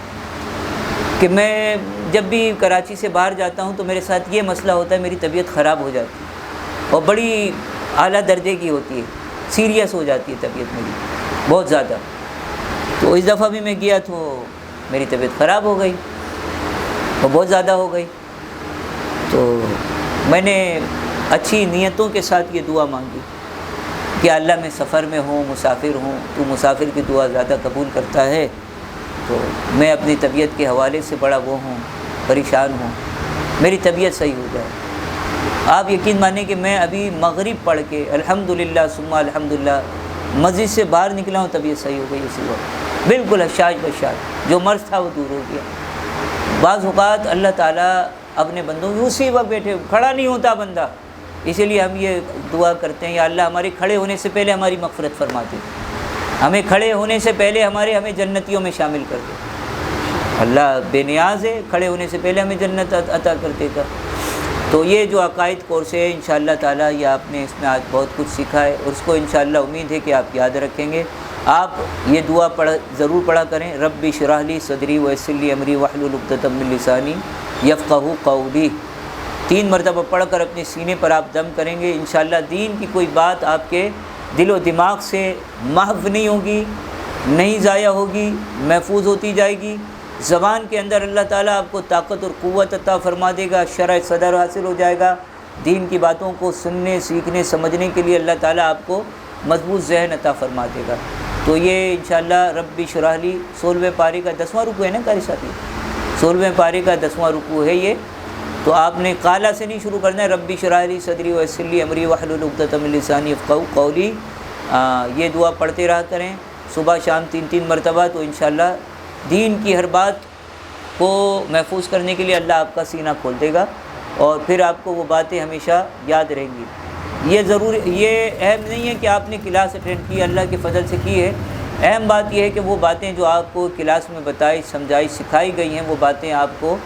کہ میں جب بھی کراچی سے باہر جاتا ہوں تو میرے ساتھ یہ مسئلہ ہوتا ہے، میری طبیعت خراب ہو جاتی ہے اور بڑی اعلیٰ درجے کی ہوتی ہے، سیریس ہو جاتی ہے طبیعت میری بہت زیادہ۔ تو اس دفعہ بھی میں گیا تو میری طبیعت خراب ہو گئی، وہ بہت زیادہ ہو گئی، تو میں نے اچھی نیتوں کے ساتھ یہ دعا مانگی کہ اللہ میں سفر میں ہوں، مسافر ہوں، تو مسافر کی دعا زیادہ قبول کرتا ہے، تو میں اپنی طبیعت کے حوالے سے بڑا وہ ہوں، پریشان ہوں، میری طبیعت صحیح ہو جائے۔ آپ یقین مانیں کہ میں ابھی مغرب پڑھ کے الحمدللہ ثم الحمدللہ مسجد سے باہر نکلا ہوں، طبیعت صحیح ہو گئی اسی وقت، بالکل حشاش بشاش، جو مرض تھا وہ دور ہو گیا۔ بعض اوقات اللہ تعالیٰ اپنے بندوں کی اسی وقت بیٹھے، کھڑا نہیں ہوتا بندہ، اسی لیے ہم یہ دعا کرتے ہیں، یا اللہ ہمارے کھڑے ہونے سے پہلے ہماری مغفرت فرما دے، ہمیں کھڑے ہونے سے پہلے ہمیں جنتیوں میں شامل کر دے۔ اللہ بے نیاز ہے، کھڑے ہونے سے پہلے ہمیں جنت عطا کر دے گا۔ تو یہ جو عقائد کورس ہے انشاءاللہ تعالیٰ، یہ آپ نے اس میں آج بہت کچھ سیکھا ہے، اور اس کو انشاءاللہ امید ہے کہ آپ یاد رکھیں گے۔ آپ یہ دعا ضرور پڑھا کریں، رب اشرح لی صدری ویسر لی امری واحلل عقدۃ من لسانی یفقہوا قولی۔ 3 مرتبہ پڑھ کر اپنے سینے پر آپ دم کریں گے، انشاءاللہ دین کی کوئی بات آپ کے دل و دماغ سے محو نہیں ہوگی، نہیں ضائع ہوگی، محفوظ ہوتی جائے گی۔ زبان کے اندر اللہ تعالیٰ آپ کو طاقت اور قوت عطا فرما دے گا، شرح صدر حاصل ہو جائے گا۔ دین کی باتوں کو سننے، سیکھنے، سمجھنے کے لیے اللہ تعالیٰ آپ کو مضبوط ذہن عطا فرما دے گا۔ تو یہ انشاءاللہ رب اشرح لی 16ویں پارے کا 10واں رکوع ہے نا قاری ساتھی، 16ویں پارے کا 10واں رکوع ہے یہ۔ تو آپ نے قالا سے نہیں شروع کرنا ہے، رب اشرح لی صدری ویسر لی امری واحلل عقدۃ من لسانی یفقہوا قولی۔ یہ دعا پڑھتے رہا کریں صبح شام 3 مرتبہ، تو انشاءاللہ دین کی ہر بات کو محفوظ کرنے کے لیے اللہ آپ کا سینہ کھول دے گا، اور پھر آپ کو وہ باتیں ہمیشہ یاد رہیں گی۔ یہ ضروری، یہ اہم نہیں ہے کہ آپ نے کلاس اٹینڈ کی، اللہ کے فضل سے کی ہے۔ اہم بات یہ ہے کہ وہ باتیں جو آپ کو کلاس میں بتائی، سمجھائی، سکھائی گئی ہیں، وہ باتیں آپ کو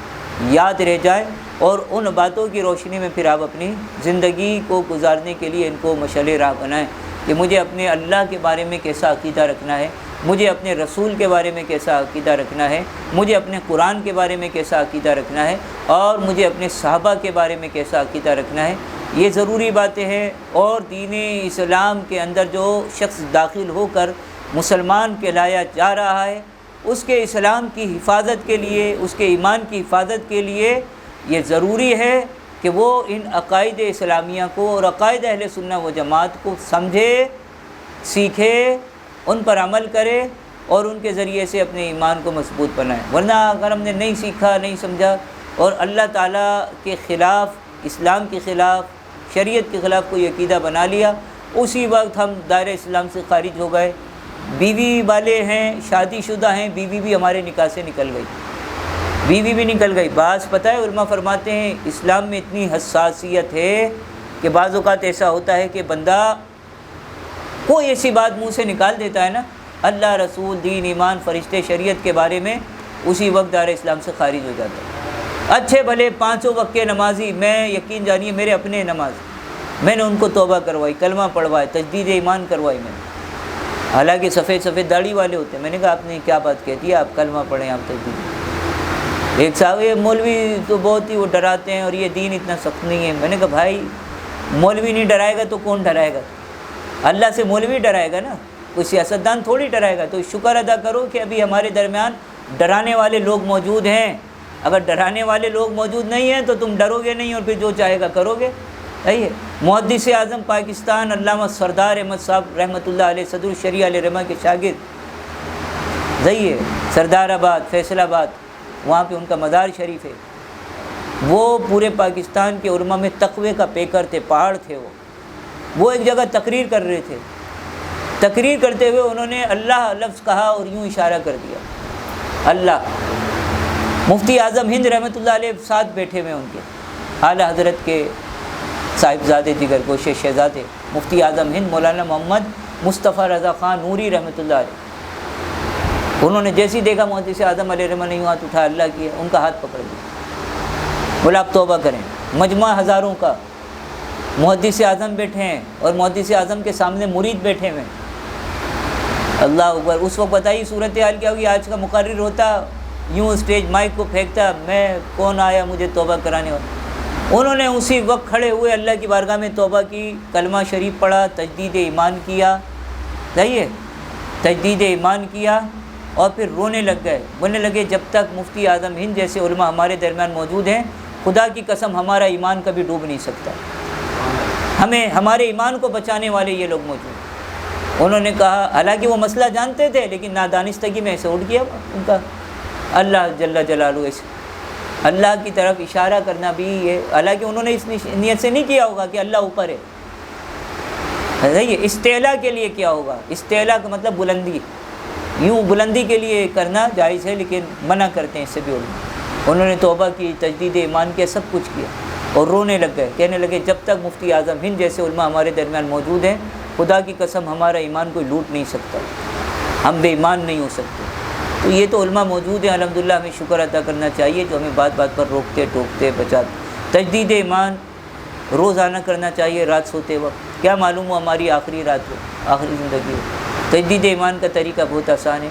یاد رہ جائیں، اور ان باتوں کی روشنی میں پھر آپ اپنی زندگی کو گزارنے کے لیے ان کو مشعل راہ بنائیں کہ مجھے اپنے اللہ کے بارے میں کیسا عقیدہ رکھنا ہے، مجھے اپنے رسول کے بارے میں کیسا عقیدہ رکھنا ہے، مجھے اپنے قرآن کے بارے میں کیسا عقیدہ رکھنا ہے، اور مجھے اپنے صحابہ کے بارے میں کیسا عقیدہ رکھنا ہے۔ یہ ضروری باتیں ہیں، اور دین اسلام کے اندر جو شخص داخل ہو کر مسلمان کہلایا جا رہا ہے، اس کے اسلام کی حفاظت کے لیے، اس کے ایمان کی حفاظت کے لیے یہ ضروری ہے کہ وہ ان عقائد اسلامیہ کو اور عقائد اہل سنت و جماعت کو سمجھے، سیکھے، ان پر عمل کرے، اور ان کے ذریعے سے اپنے ایمان کو مضبوط بنائے۔ ورنہ اگر ہم نے نہیں سیکھا، نہیں سمجھا، اور اللہ تعالیٰ کے خلاف، اسلام کے خلاف، شریعت کے خلاف کوئی عقیدہ بنا لیا، اسی وقت ہم دائرہ اسلام سے خارج ہو گئے۔ بیوی والے ہیں، شادی شدہ ہیں، بیوی بھی ہمارے نکاح سے نکل گئی، بیوی بھی نکل گئی۔ بعض پتہ ہے علماء فرماتے ہیں اسلام میں اتنی حساسیت ہے کہ بعض اوقات ایسا ہوتا ہے کہ بندہ کوئی ایسی بات منہ سے نکال دیتا ہے نا، اللہ، رسول، دین، ایمان، فرشتے، شریعت کے بارے میں، اسی وقت دائرہ اسلام سے خارج ہو جاتا ہے۔ اچھے بھلے 5 وقت کے نمازی، میں یقین جانیے میرے اپنے نماز، میں نے ان کو توبہ کروائی، کلمہ پڑھوایا، تجدید ایمان کروائی میں نے، حالانکہ سفید سفید داڑھی والے ہوتے ہیں۔ میں نے کہا آپ نے کیا بات کہتی ہے، آپ کلمہ پڑھیں، آپ تجدید۔ ایک صاحب، یہ مولوی تو بہت ہی وہ ڈراتے ہیں، اور یہ دین اتنا سخت نہیں ہے۔ میں نے کہا بھائی مولوی نہیں ڈرائے گا تو کون ڈرائے گا؟ اللہ سے مولوی ڈرائے گا نا، کوئی سیاستدان تھوڑی ڈرائے گا۔ تو شکر ادا کرو کہ ابھی ہمارے درمیان ڈرانے والے لوگ موجود ہیں۔ اگر ڈرانے والے لوگ موجود نہیں ہیں تو تم ڈرو گے نہیں، اور پھر جو چاہے گا کرو گے۔ صحیح ہے۔ محدث اعظم پاکستان علامہ سردار احمد صاحب رحمۃ اللہ علیہ، صدر الشریعہ علیہ رحمہ کے شاگرد، صحیح ہے، سردار آباد، فیصل آباد، وہاں پہ ان کا مزار شریف ہے۔ وہ پورے پاکستان کے علماء میں تقوی کا پیکر تھے، پہاڑ تھے۔ وہ ایک جگہ تقریر کر رہے تھے، تقریر کرتے ہوئے انہوں نے اللہ لفظ کہا اور یوں اشارہ کر دیا، اللہ۔ مفتی اعظم ہند رحمۃ اللہ علیہ ساتھ بیٹھے ہوئے، ان کے اعلیٰ حضرت کے صاحبزادے دیگر گوشے شہزادے مفتی اعظم ہند مولانا محمد مصطفیٰ رضا خان نوری رحمۃ اللہ علیہ، انہوں نے جیسے دیکھا محدث اعظم علیہ رحمہ نے یوں ہاتھ اٹھا، اللہ کیا، ان کا ہاتھ پکڑ دیا، بولا آپ توبہ کریں۔ مجمع ہزاروں کا، محدث اعظم بیٹھے ہیں، اور محدث اعظم کے سامنے مرید بیٹھے ہوئے ہیں۔ اللہ اکبر۔ اس وقت بتائیے صورتحال کیا ہوگی؟ آج کا مقرر ہوتا یوں اسٹیج مائک کو پھینکتا، میں کون آیا مجھے توبہ کرانے والا۔ انہوں نے اسی وقت کھڑے ہوئے اللہ کی بارگاہ میں توبہ کی، کلمہ شریف پڑھا، تجدید ایمان کیا، صحیح ہے، تجدید ایمان کیا، اور پھر رونے لگ گئے، بولنے لگے جب تک مفتی اعظم ہند جیسے علماء ہمارے درمیان موجود ہیں، خدا کی قسم ہمارا ایمان کبھی ڈوب نہیں سکتا، ہمیں ہمارے ایمان کو بچانے والے یہ لوگ موجود ہیں۔ انہوں نے کہا، حالانکہ وہ مسئلہ جانتے تھے، لیکن نادانستگی میں ایسے اٹھ گیا ان کا، اللہ جل جلالہ، ایسے اللہ کی طرف اشارہ کرنا بھی ہے، حالانکہ انہوں نے اس نیت سے نہیں کیا ہوگا کہ اللہ اوپر ہے، صحیح ہے، استعلاء کے لیے کیا ہوگا، استعلاء کا مطلب بلندی، یوں بلندی کے لیے کرنا جائز ہے، لیکن منع کرتے ہیں اس سے بھی علماء۔ انہوں نے توبہ کی، تجدید ایمان کیا، سب کچھ کیا، اور رونے لگ گئے، کہنے لگے جب تک مفتی اعظم ہند جیسے علماء ہمارے درمیان موجود ہیں، خدا کی قسم ہمارا ایمان کوئی لوٹ نہیں سکتا، ہم بے ایمان نہیں ہو سکتے۔ تو یہ تو علماء موجود ہیں الحمدللہ، ہمیں شکر ادا کرنا چاہیے جو ہمیں بات بات پر روکتے ٹوکتے بچاتے۔ تجدید ایمان روزانہ کرنا چاہیے رات سوتے وقت، کیا معلوم ہو ہماری آخری رات ہو، آخری زندگی ہو۔ تجدید ایمان کا طریقہ بہت آسان ہے،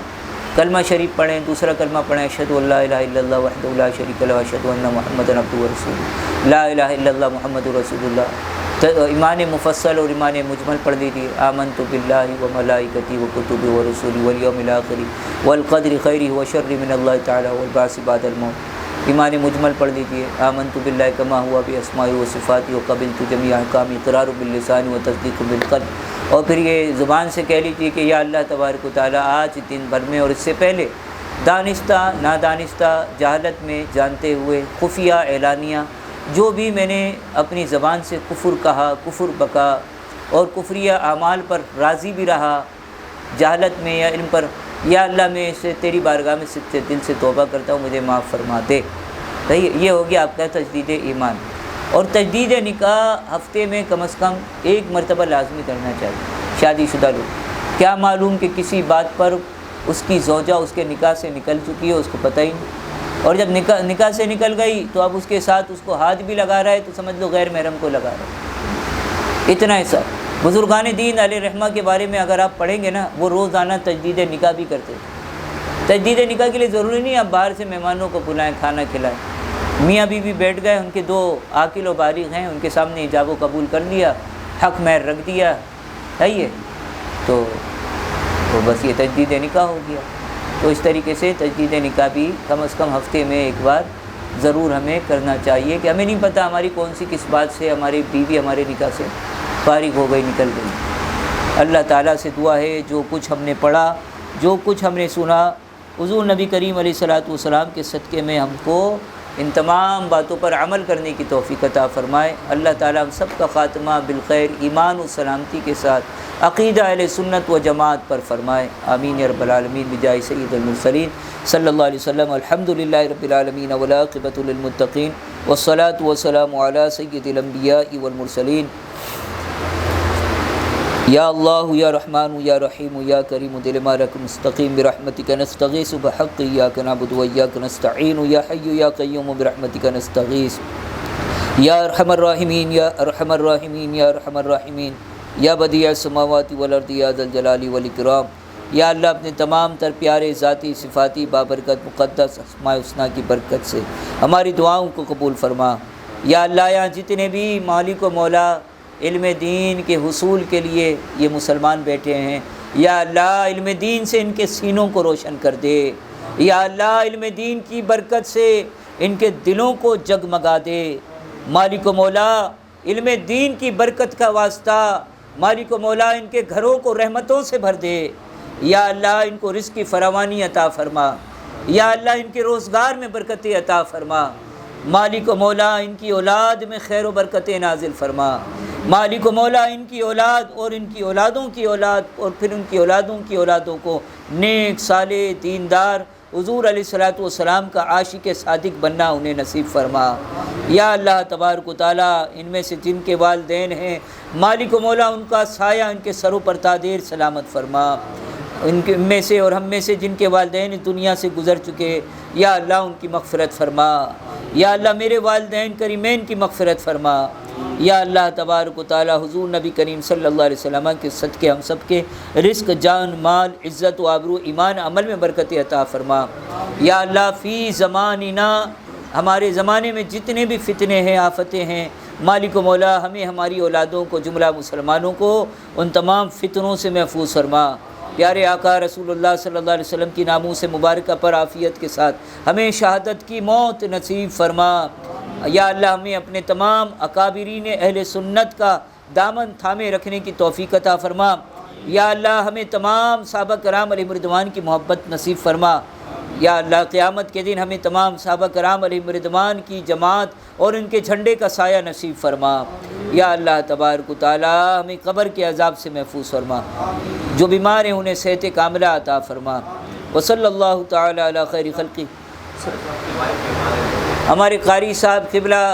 کلمہ شریف پڑھیں، دوسرا کلمہ پڑھیں، اشہد ان لا الہ الا اللہ وحدہ لا شریک لہ واشہد ان محمدا عبدہ ورسولہ، لا الہ الا اللہ محمد رسول اللہ۔ ایمان مفصل اور ایمان مجمل پڑھ لیجیے، آمنت باللہ و ملائکتی و کتبہ و رسولی والیوم الآخر والقدر خیرہ و شرہ من اللہ تعالی والبعث بعد الموت۔ ایمان مجمل پڑھ لیجیے، آمنت باللہ کما ہوا باسمائہ و صفاتہ و قبلت جمیع احکامہ، اقرار باللسان و تصدیق بالقلب۔ اور پھر یہ زبان سے کہہ لیجیے کہ یا اللہ تبارک و تعالیٰ آج دن بھر میں اور اس سے پہلے دانستہ نادانستہ جہالت میں جانتے ہوئے خفیہ اعلانیہ جو بھی میں نے اپنی زبان سے کفر کہا، کفر بکا اور کفریہ اعمال پر راضی بھی رہا جہالت میں یا علم پر، یا اللہ میں اسے تیری بارگاہ میں سچے دل سے توبہ کرتا ہوں، مجھے معاف فرما دے۔ صحیح، یہ ہو گیا آپ کا تجدید ایمان۔ اور تجدید نکاح ہفتے میں کم از کم ایک مرتبہ لازمی کرنا چاہیے شادی شدہ لوگ۔ کیا معلوم کہ کسی بات پر اس کی زوجہ اس کے نکاح سے نکل چکی ہے، اس کو پتہ ہی نہیں، اور جب نکاح سے نکل گئی تو اب اس کے ساتھ اس کو ہاتھ بھی لگا رہا ہے تو سمجھ لو غیر محرم کو لگا رہا ہے۔ اتنا ایسا بزرگان دین علیہ رحمہ کے بارے میں اگر آپ پڑھیں گے نا، وہ روزانہ تجدید نکاح بھی کرتے تھے۔ تجدید نکاح کے لیے ضروری نہیں آپ باہر سے مہمانوں کو بلائیں، کھانا کھلائیں، میاں بیوی بیٹھ گئے، ان کے دو عاقل و بالغ ہیں، ان کے سامنے ایجاب و قبول کر لیا، حق مہر رکھ دیا، ہے تو بس یہ تجدید نکاح ہو گیا۔ تو اس طریقے سے تجدید نکاح بھی کم از کم ہفتے میں ایک بار ضرور ہمیں کرنا چاہیے، کہ ہمیں نہیں پتہ ہماری کون سی کس بات سے ہماری بیوی ہمارے نکاح سے فارغ ہو گئی، نکل گئی۔ اللہ تعالیٰ سے دعا ہے جو کچھ ہم نے پڑھا، جو کچھ ہم نے سنا، حضور نبی کریم علیہ الصلوۃ والسلام کے صدقے میں ہم کو ان تمام باتوں پر عمل کرنے کی توفیق عطا فرمائے۔ اللہ تعالیٰ ہم سب کا خاتمہ بالخیر، ایمان و سلامتی کے ساتھ عقیدہ اہل سنت و جماعت پر فرمائے، آمین یا رب العالمین، بجائے سید المرسلین صلی اللہ علیہ وسلم۔ الحمدللہ رب العالمین والعاقبۃ للمتقین والصلاۃ والسلام علی سید الانبیاء والمرسلین۔ یا اللہ یا رحمان یا رحیم یا کریم دل مارک مستقیم برحمتک نستغیث بحق ایاک نعبد و ایاک نستعین یا حی یا قیوم برحمتک نستغیث یا ارحم الراحمین یا ارحم الراحمین یا ارحم الراحمین یا بدیع السماوات والارض یا ذا الجلال والاکرام۔ یا اللہ اپنے تمام تر پیارے ذاتی صفاتی بابرکت مقدس اسماء الحسنی کی برکت سے ہماری دعاؤں کو قبول فرما۔ یا اللہ یہاں جتنے بھی مالک و مولا علم دین کے حصول کے لیے یہ مسلمان بیٹھے ہیں، یا اللہ علم دین سے ان کے سینوں کو روشن کر دے، یا اللہ علم دین کی برکت سے ان کے دلوں کو جگمگا دے۔ مالک و مولا علم دین کی برکت کا واسطہ مالک و مولا ان کے گھروں کو رحمتوں سے بھر دے، یا اللہ ان کو رزق کی فراوانی عطا فرما، یا اللہ ان کے روزگار میں برکت عطا فرما۔ مالک و مولا ان کی اولاد میں خیر و برکت نازل فرما۔ مالک و مولا ان کی اولاد اور ان کی اولادوں کی اولاد اور پھر ان کی اولادوں کی اولادوں کو نیک صالح دیندار حضور علیہ الصلوۃ والسلام کا عاشق صادق بننا انہیں نصیب فرما۔ یا اللہ تبارک و تعالیٰ ان میں سے جن کے والدین ہیں مالک و مولا ان کا سایہ ان کے سروں پر تادیر سلامت فرما۔ ان میں سے اور ہم میں سے جن کے والدین اس دنیا سے گزر چکے، یا اللہ ان کی مغفرت فرما۔ یا اللہ میرے والدین کریمین کی مغفرت فرما۔ یا اللہ تبارک و تعالیٰ حضور نبی کریم صلی اللہ علیہ وسلم کے صدقے ہم سب کے رزق، جان، مال، عزت و آبرو، ایمان، عمل میں برکت عطا فرما۔ یا اللہ فی زماننا ہمارے زمانے میں جتنے بھی فتنے ہیں، آفتیں ہیں، مالک و مولا ہمیں ہماری اولادوں کو جملہ مسلمانوں کو ان تمام فتنوں سے محفوظ فرما۔ پیارے آقا رسول اللہ صلی اللہ علیہ وسلم کی ناموس مبارکہ پر عافیت کے ساتھ ہمیں شہادت کی موت نصیب فرما۔ یا اللہ ہمیں اپنے تمام اکابرین اہل سنت کا دامن تھامے رکھنے کی توفیق عطا فرما۔ یا اللہ ہمیں تمام صحابہ کرام علیہ رضوان کی محبت نصیب فرما۔ یا اللہ قیامت کے دن ہمیں تمام صحابہ کرام علیہ رضوان کی جماعت اور ان کے جھنڈے کا سایہ نصیب فرما۔ یا اللہ تبارک و تعالیٰ ہمیں قبر کے عذاب سے محفوظ فرما۔ جو بیمار ہیں انہیں صحت کاملہ عطا فرما۔ وصلی اللہ تعالیٰ علی خیر خلقی۔ ہمارے قاری صاحب قبلہ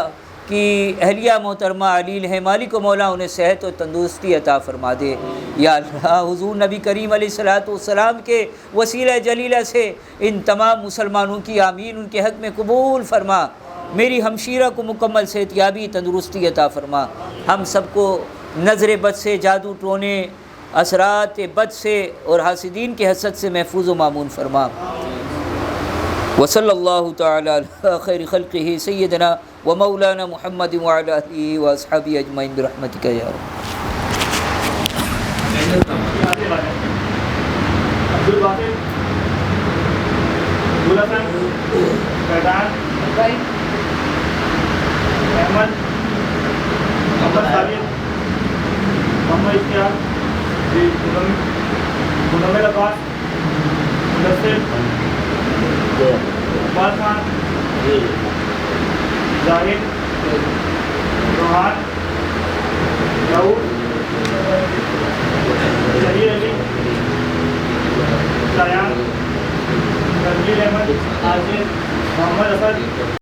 کی اہلیہ محترمہ علیل ہے، مالک و مولا انہیں صحت و تندرستی عطا فرما دے۔ یا اللہ حضور نبی کریم علیہ الصلوۃ والسلام کے وسیلہ جلیلہ سے ان تمام مسلمانوں کی آمین ان کے حق میں قبول فرما۔ میری ہمشیرہ کو مکمل صحت یابی تندرستی عطا فرما۔ ہم سب کو نظر بد سے، جادو ٹونے، اثرات بد سے اور حاسدین کے حسد سے محفوظ و مامون فرما۔ وصلی اللہ تعالی علی خیر خلقہ سیدنا و مولانا محمد وعلی آلہ و اصحابہ اجمعین برحمتک یا رب۔ عبدالباسط گلحسن فیضان احمد محمد ثابت محمد اشتیاق مزمل عباس مدثر اقبال خان زاہد روحان داؤد شہیر علی شایان تنویر احمد عاصف محمد اسد